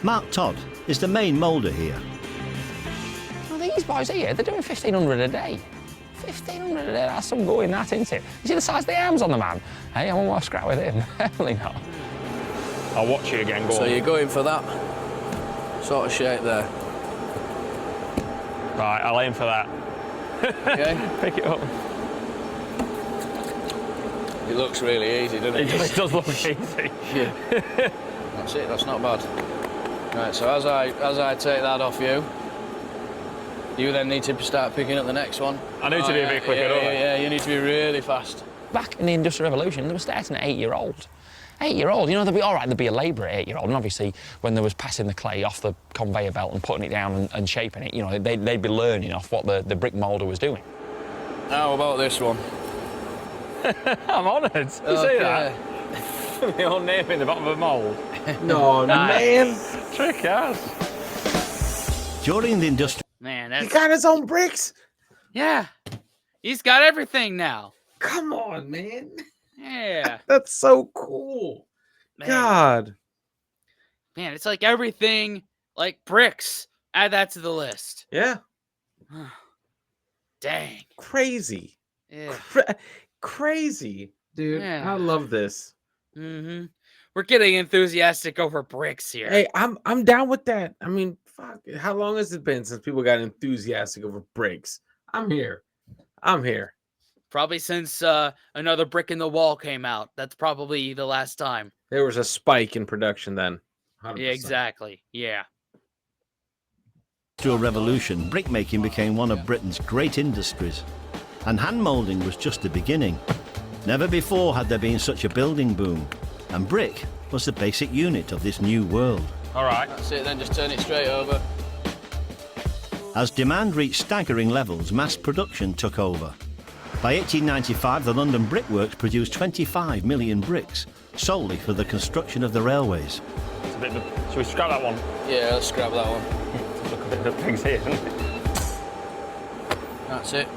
Mark Todd is the main moulder here. Well, these boys here, they're doing 1,500 a day. 1,500 a day, that's some going that, isn't it? You see the size of the arms on the man? Hey, I won't want to scrap with him. Definitely not. I'll watch you again, go on. So you're going for that sort of shape there? Right, I'll aim for that. Okay. Pick it up. It looks really easy, doesn't it? It does look easy. Yeah. That's it, that's not bad. Right, so as I take that off you, you then need to start picking up the next one. I need to be a bit quicker, don't I? Yeah, you need to be really fast. Back in the Industrial Revolution, they were starting at 8-year-old. 8-year-old, you know, they'd be all right, they'd be a labourer at 8-year-old, and obviously when they was passing the clay off the conveyor belt and putting it down and shaping it, you know, they'd be learning off what the brick moulder was doing. How about this one? I'm honoured. You see that? My own name in the bottom of a mould. No, man. Trick ass. During the industrial... Man, He got his own bricks? Yeah. He's got everything now. Come on, man. Yeah. That's so cool. Man. God. Man, it's like everything, like bricks. Add that to the list. Yeah. Dang. Crazy. Yeah. Crazy. Dude, Yeah. I love this. Mm-hmm. We're getting enthusiastic over bricks here. Hey, I'm down with that. I mean, fuck. How long has it been since people got enthusiastic over bricks? I'm here. Probably since another brick in the wall came out. That's probably the last time. There was a spike in production then. 100%. Yeah, exactly. Yeah. Industrial Revolution, brickmaking became one of Britain's great industries, and hand moulding was just the beginning. Never before had there been such a building boom, and brick was the basic unit of this new world. All right. That's it, then just turn it straight over. As demand reached staggering levels, mass production took over. By 1895, the London Brickworks produced 25 million bricks, solely for the construction of the railways. It's a bit of a... Shall we scrap that one? Yeah, let's grab that one. Look a bit of the pigs here, doesn't it? That's it.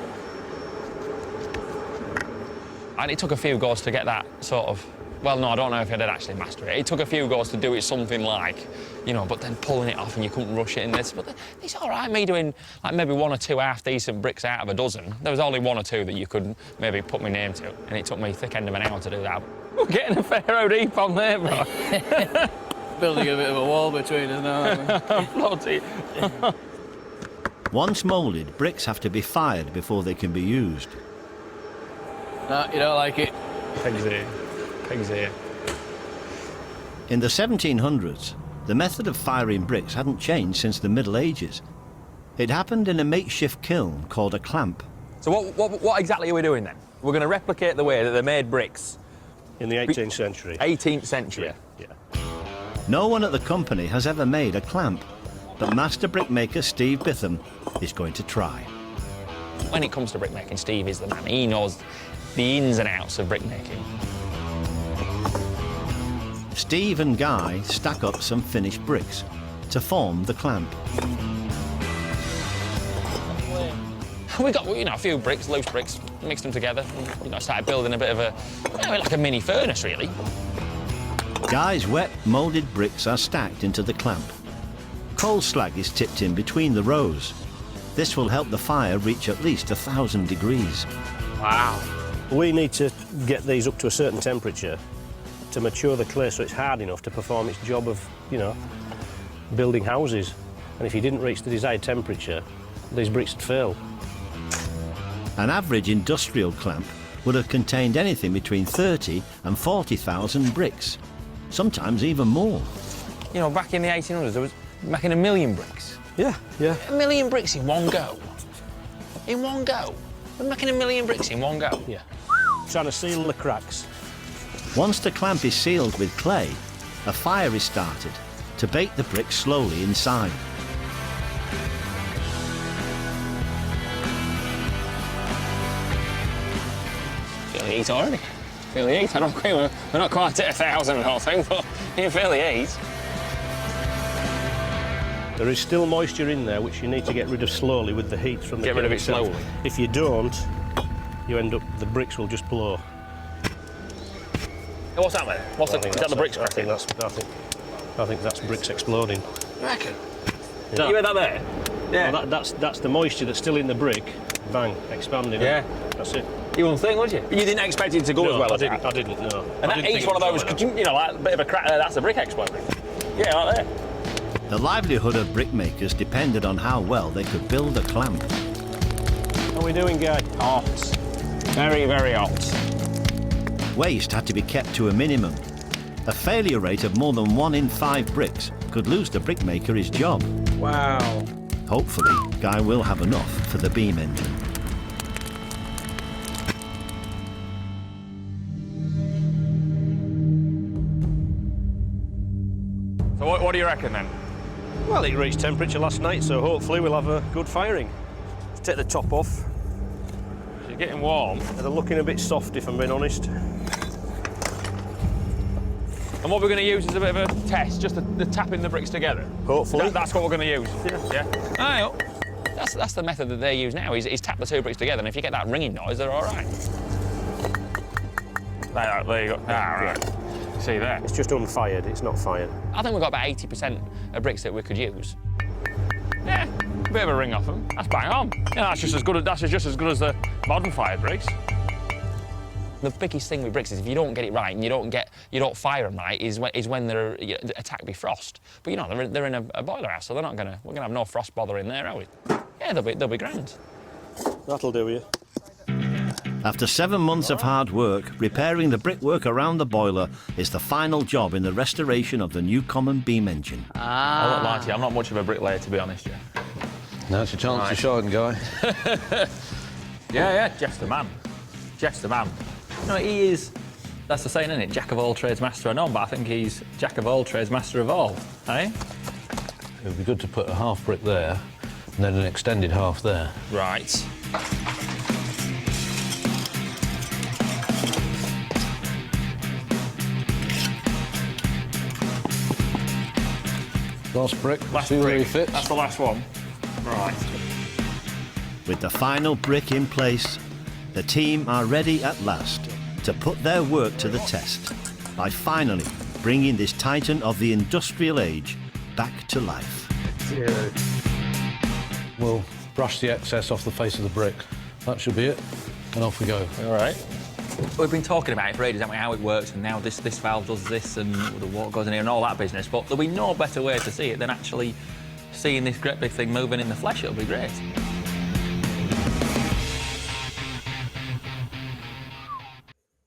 And it took a few goes to get that sort of... Well, no, I don't know if I did actually master it. It took a few goes to do it something like, you know, but then pulling it off and you couldn't rush it in this. But it's all right, me doing like maybe 1 or 2 half-decent bricks out of a dozen. There was only 1 or 2 that you could maybe put my name to, and it took me thick end of an hour to do that. We're getting a fair old heap on there, bro. building a bit of a wall between us now. Bloody. Once moulded, bricks have to be fired before they can be used. No, you don't like it. Pigs here. Pigs here. In the 1700s, the method of firing bricks hadn't changed since the Middle Ages. It happened in a makeshift kiln called a clamp. So what exactly are we doing then? We're going to replicate the way that they made bricks. In the 18th century. 18th century. Yeah. No one at the company has ever made a clamp, but master brickmaker Steve Bitham is going to try. When it comes to brickmaking, Steve is the man. He knows the ins and outs of brickmaking. Steve and Guy stack up some finished bricks to form the clamp. We got, you know, a few bricks, loose bricks, mixed them together, and, you know, started building a bit of a, you know, like a mini furnace, really. Guy's wet, moulded bricks are stacked into the clamp. Coal slag is tipped in between the rows. This will help the fire reach at least 1,000 degrees. Wow. We need to get these up to a certain temperature to mature the clay so it's hard enough to perform its job of, you know, building houses. And if you didn't reach the desired temperature, these bricks would fail. An average industrial clamp would have contained anything between 30 and 40,000 bricks, sometimes even more. You know, back in the 1800s, there was making 1 million bricks. Yeah. 1 million bricks in one go. In one go. We're making 1 million bricks in one go. Yeah. Trying to seal the cracks. Once the clamp is sealed with clay, a fire is started to bake the bricks slowly inside. Feel the heat already. Feel the heat. We're not quite at 1,000 or something, but you feel the heat. There is still moisture in there which you need to get rid of slowly with the heat from the Get rid of it itself. slowly. If you don't, you end up, the bricks will just blow. What's that there? Is that the bricks cracking? I think that's bricks exploding. You reckon? You heard that there? Yeah. Well, that's the moisture that's still in the brick. Bang, expanding. Yeah. That's it. You wouldn't think, would you? You didn't expect it to go as well as that? I didn't, no. And that, each one of those, you know, like a bit of a crack there, that's the brick exploding. Yeah, right there. The livelihood of brickmakers depended on how well they could build a clamp. How are we doing, Guy? Hot. Very, very hot. Waste had to be kept to a minimum. A failure rate of more than 1 in 5 bricks could lose the brickmaker his job. Wow. Hopefully, Guy will have enough for the beam engine. So what do you reckon then? Well, it reached temperature last night, so hopefully we'll have a good firing. Let's take the top off. You're getting warm. They're looking a bit soft, if I'm being honest. And what we're going to use is a bit of a test, just the tapping the bricks together. Hopefully. That's what we're going to use. Yeah. Oh, that's the method that they use now, is tap the 2 bricks together, and if you get that ringing noise, they're all right. There you go. Right. See there? It's just unfired, it's not fired. I think we've got about 80% of bricks that we could use. Yeah, a bit of a ring off them. That's bang on. Yeah, that's just as good as the modern fired bricks. The biggest thing with bricks is if you don't get it right and you don't fire them right is when they're attacked by frost. But you know they're in a boiler house, so we're gonna have no frost bother in there, are we? Yeah, they'll be grand. That'll do you. After 7 months of hard work, repairing the brickwork around the boiler is the final job in the restoration of the new common beam engine. I won't lie to you, I'm not much of a bricklayer, to be honest. Yeah. Now's your chance to shine, Guy. Yeah, Jeff's the man. Jeff's the man. No, he is. That's the saying, isn't it? Jack of all trades, master of none. But I think he's Jack of all trades, master of all. Eh? It would be good to put a half brick there and then an extended half there. Right. Last brick. Last see where brick. he fits. That's the last one. Right. With the final brick in place, the team are ready at last to put their work to the test by finally bringing this titan of the industrial age back to life. Dude. We'll brush the excess off the face of the brick. That should be it, and off we go. All right. We've been talking about it for ages, haven't we, how it works, and now this valve does this, and the water goes in here, and all that business, but there'll be no better way to see it than actually seeing this great big thing moving in the flesh. It'll be great.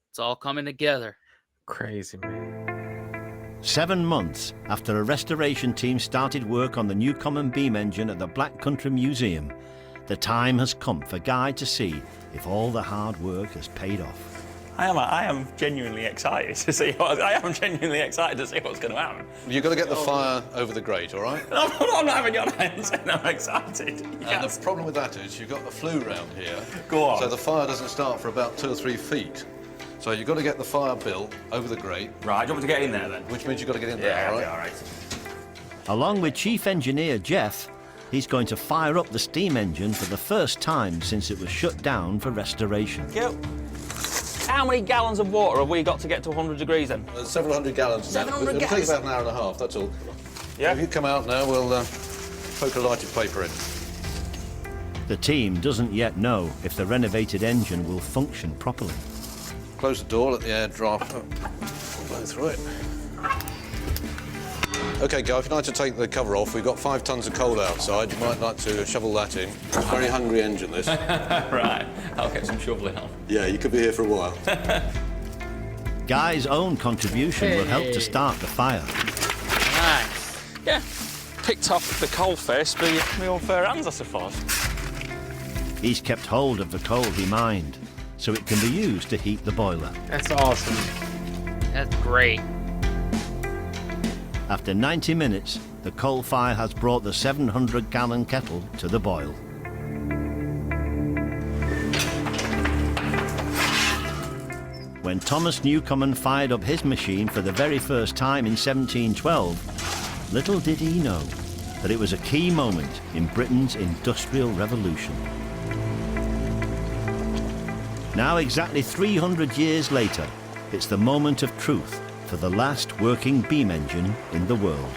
It's all coming together. Crazy, man. 7 months after a restoration team started work on the Newcomen beam engine at the Black Country Museum, the time has come for Guy to see if all the hard work has paid off. I am genuinely excited to see what's going to happen. You've got to get the fire over the grate, all right? I'm not having your hands, and I'm excited. And the problem with that is you've got the flue round here. Go on. So the fire doesn't start for about 2 or 3 feet. So you've got to get the fire built over the grate. Right, do you want me to get in there then? Which means you've got to get in there, all right? Yeah, all right. Along with Chief Engineer Jeff, he's going to fire up the steam engine for the first time since it was shut down for restoration. How many gallons of water have we got to get to 100 degrees then? Several hundred gallons. 700 It'll take gallons? about an hour and a half, that's all. Yeah. If you come out now, we'll poke a lighted paper in. The team doesn't yet know if the renovated engine will function properly. Close the door, let the air draft blow through it. OK, Guy, if you'd like to take the cover off, we've got 5 tons of coal outside. You might like to shovel that in. It's a very hungry engine, this. Right, I'll get some shoveling on. Yeah, you could be here for a while. Guy's own contribution will help to start the fire. Nice. Yeah, picked off the coal face by my own fair hands, I suppose. He's kept hold of the coal he mined, so it can be used to heat the boiler. That's awesome. That's great. After 90 minutes, the coal fire has brought the 700-gallon kettle to the boil. When Thomas Newcomen fired up his machine for the very first time in 1712, little did he know that it was a key moment in Britain's industrial revolution. Now, exactly 300 years later, it's the moment of truth for the last working beam engine in the world.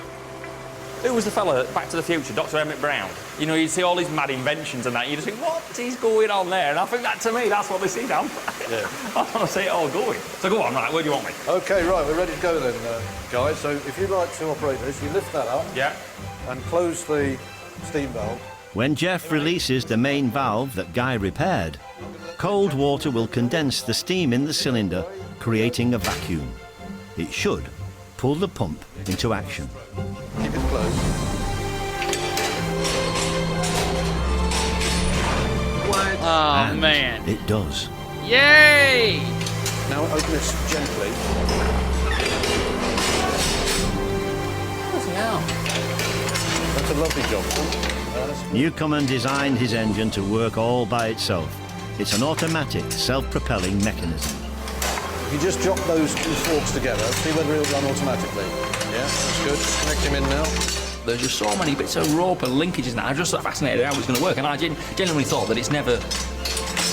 Who was the fella, Back to the Future, Dr. Emmett Brown? You know, you'd see all these mad inventions and that, you just think, what is going on there? And I think that, to me, that's what this is, Dan. Yeah. I want to see it all going. So go on, right, where do you want me? OK, right, we're ready to go then, guys. So if you'd like to operate this, you lift that up. Yeah. And close the steam valve. When Jeff releases the main valve that Guy repaired, cold water will condense the steam in the cylinder, creating a vacuum. It should pull the pump into action. Keep it closed. What? Oh, And man. it does. Yay! Now open this gently. Bloody hell. That's a lovely job. Newcomen designed his engine to work all by itself. It's an automatic, self-propelling mechanism. If you just drop those 2 forks together, see whether it'll run automatically. Yeah, that's good. Connect him in now. There's just so many bits of rope and linkages and that. I'm just sort of fascinated how it's going to work, and I genuinely thought that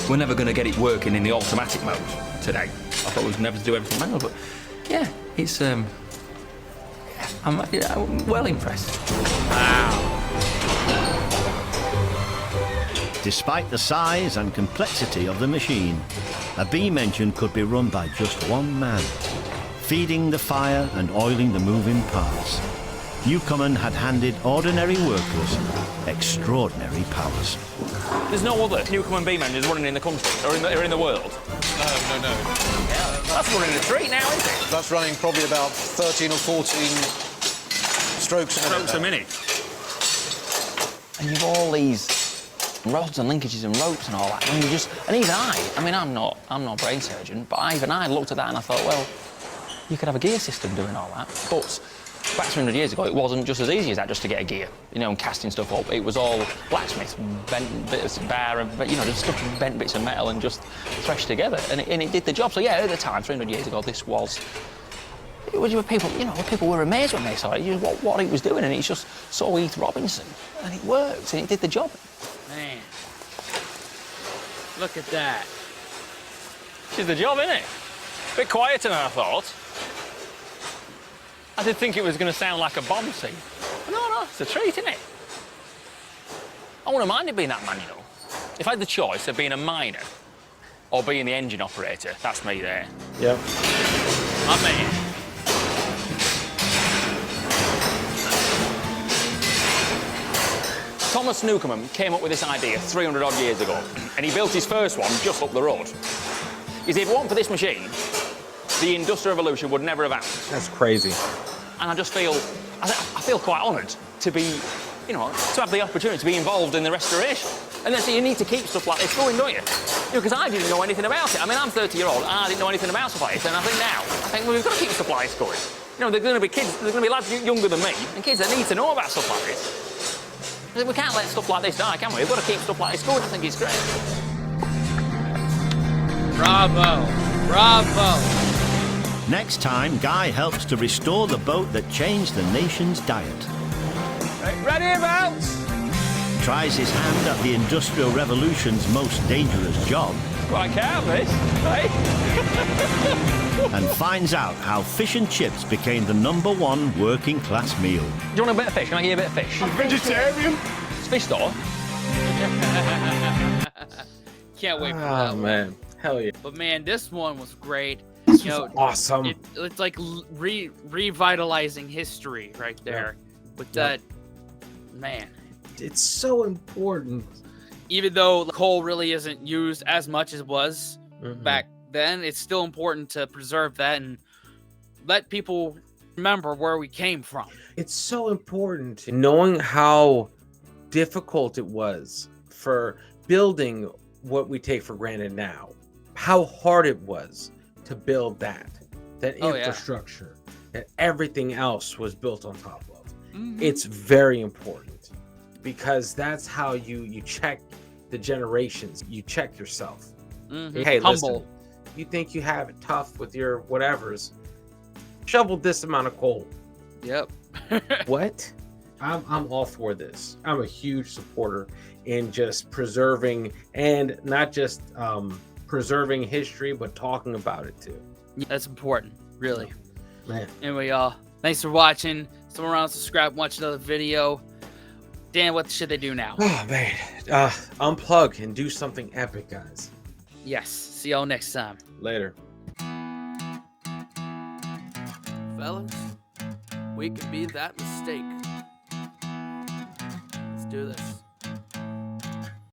we're never going to get it working in the automatic mode today. I thought we was never to do everything manual, but yeah, it's I'm well impressed. Wow. Despite the size and complexity of the machine, a beam engine could be run by just one man, feeding the fire and oiling the moving parts. Newcomen had handed ordinary workers extraordinary powers. There's no other Newcomen beam engines running in the country or in the world. No. Yeah, that's running a treat now, isn't it? That's running probably about 13 or 14 strokes a minute. And you've all these rods and linkages and ropes and all that, and even I'm not a brain surgeon, but even I looked at that and I thought, well, you could have a gear system doing all that. But back 300 years ago, it wasn't just as easy as that, just to get a gear, and casting stuff up. It was all blacksmiths, bent bits of bar, and just stuff, bent bits of metal and just threshed together, and it did the job. So yeah, at the time, 300 years ago, people were amazed when they saw it. What it was doing, and it's just so Heath Robinson, and it worked, and it did the job. Man. Look at that. It's the job, isn't it? A bit quieter than I thought. I did think it was going to sound like a bomb scene. No, it's a treat, isn't it? I wouldn't mind it being that man, If I had the choice of being a miner or being the engine operator. That's me there. Yep. My man. Thomas Newcomen came up with this idea 300 odd years ago, and he built his first one just up the road. He said, if it weren't for this machine, the Industrial Revolution would never have happened. That's crazy. And I just feel, I feel quite honoured to be, you know, to have the opportunity to be involved in the restoration. And then so you need to keep stuff like this going, don't you? Because I didn't know anything about it. I mean, I'm 30-year-old, and I didn't know anything about stuff like this, and I think well, we've got to keep stuff like this going. You know, there's going to be kids, there's going to be lads younger than me, and kids that need to know about stuff like this. We can't let stuff like this die, can we? We've got to keep stuff like this going. I think it's great. Bravo. Bravo. Next time, Guy helps to restore the boat that changed the nation's diet. Right, ready about? Tries his hand at the Industrial Revolution's most dangerous job. Quite careful, this, right? And finds out how fish and chips became the #1 working class meal. Do you want a bit of fish? Can I give you a bit of fish? I'm vegetarian. It's fish store. Can't wait for that. Oh, man. Hell yeah. But man, this one was great. This was awesome. It's like revitalizing history right there. With that, man. It's so important. Even though coal really isn't used as much as it was back then, it's still important to preserve that and let people remember where we came from. It's so important knowing how difficult it was for building what we take for granted now. How hard it was to build that infrastructure that everything else was built on top of. It's very important because that's how you check the generations. You check yourself. Hey, Humble. listen, you think you have it tough with your whatevers, shovel this amount of coal. Yep. What? I'm all for this. I'm a huge supporter in just preserving, and not just preserving history, but talking about it too. That's important, really. Man. Anyway, y'all, thanks for watching. Someone around, subscribe, watch another video. Dan, what should they do now? Oh man, unplug and do something epic, guys. Yes. See y'all next time. Later. Fellas, we can be that mistake. Let's do this.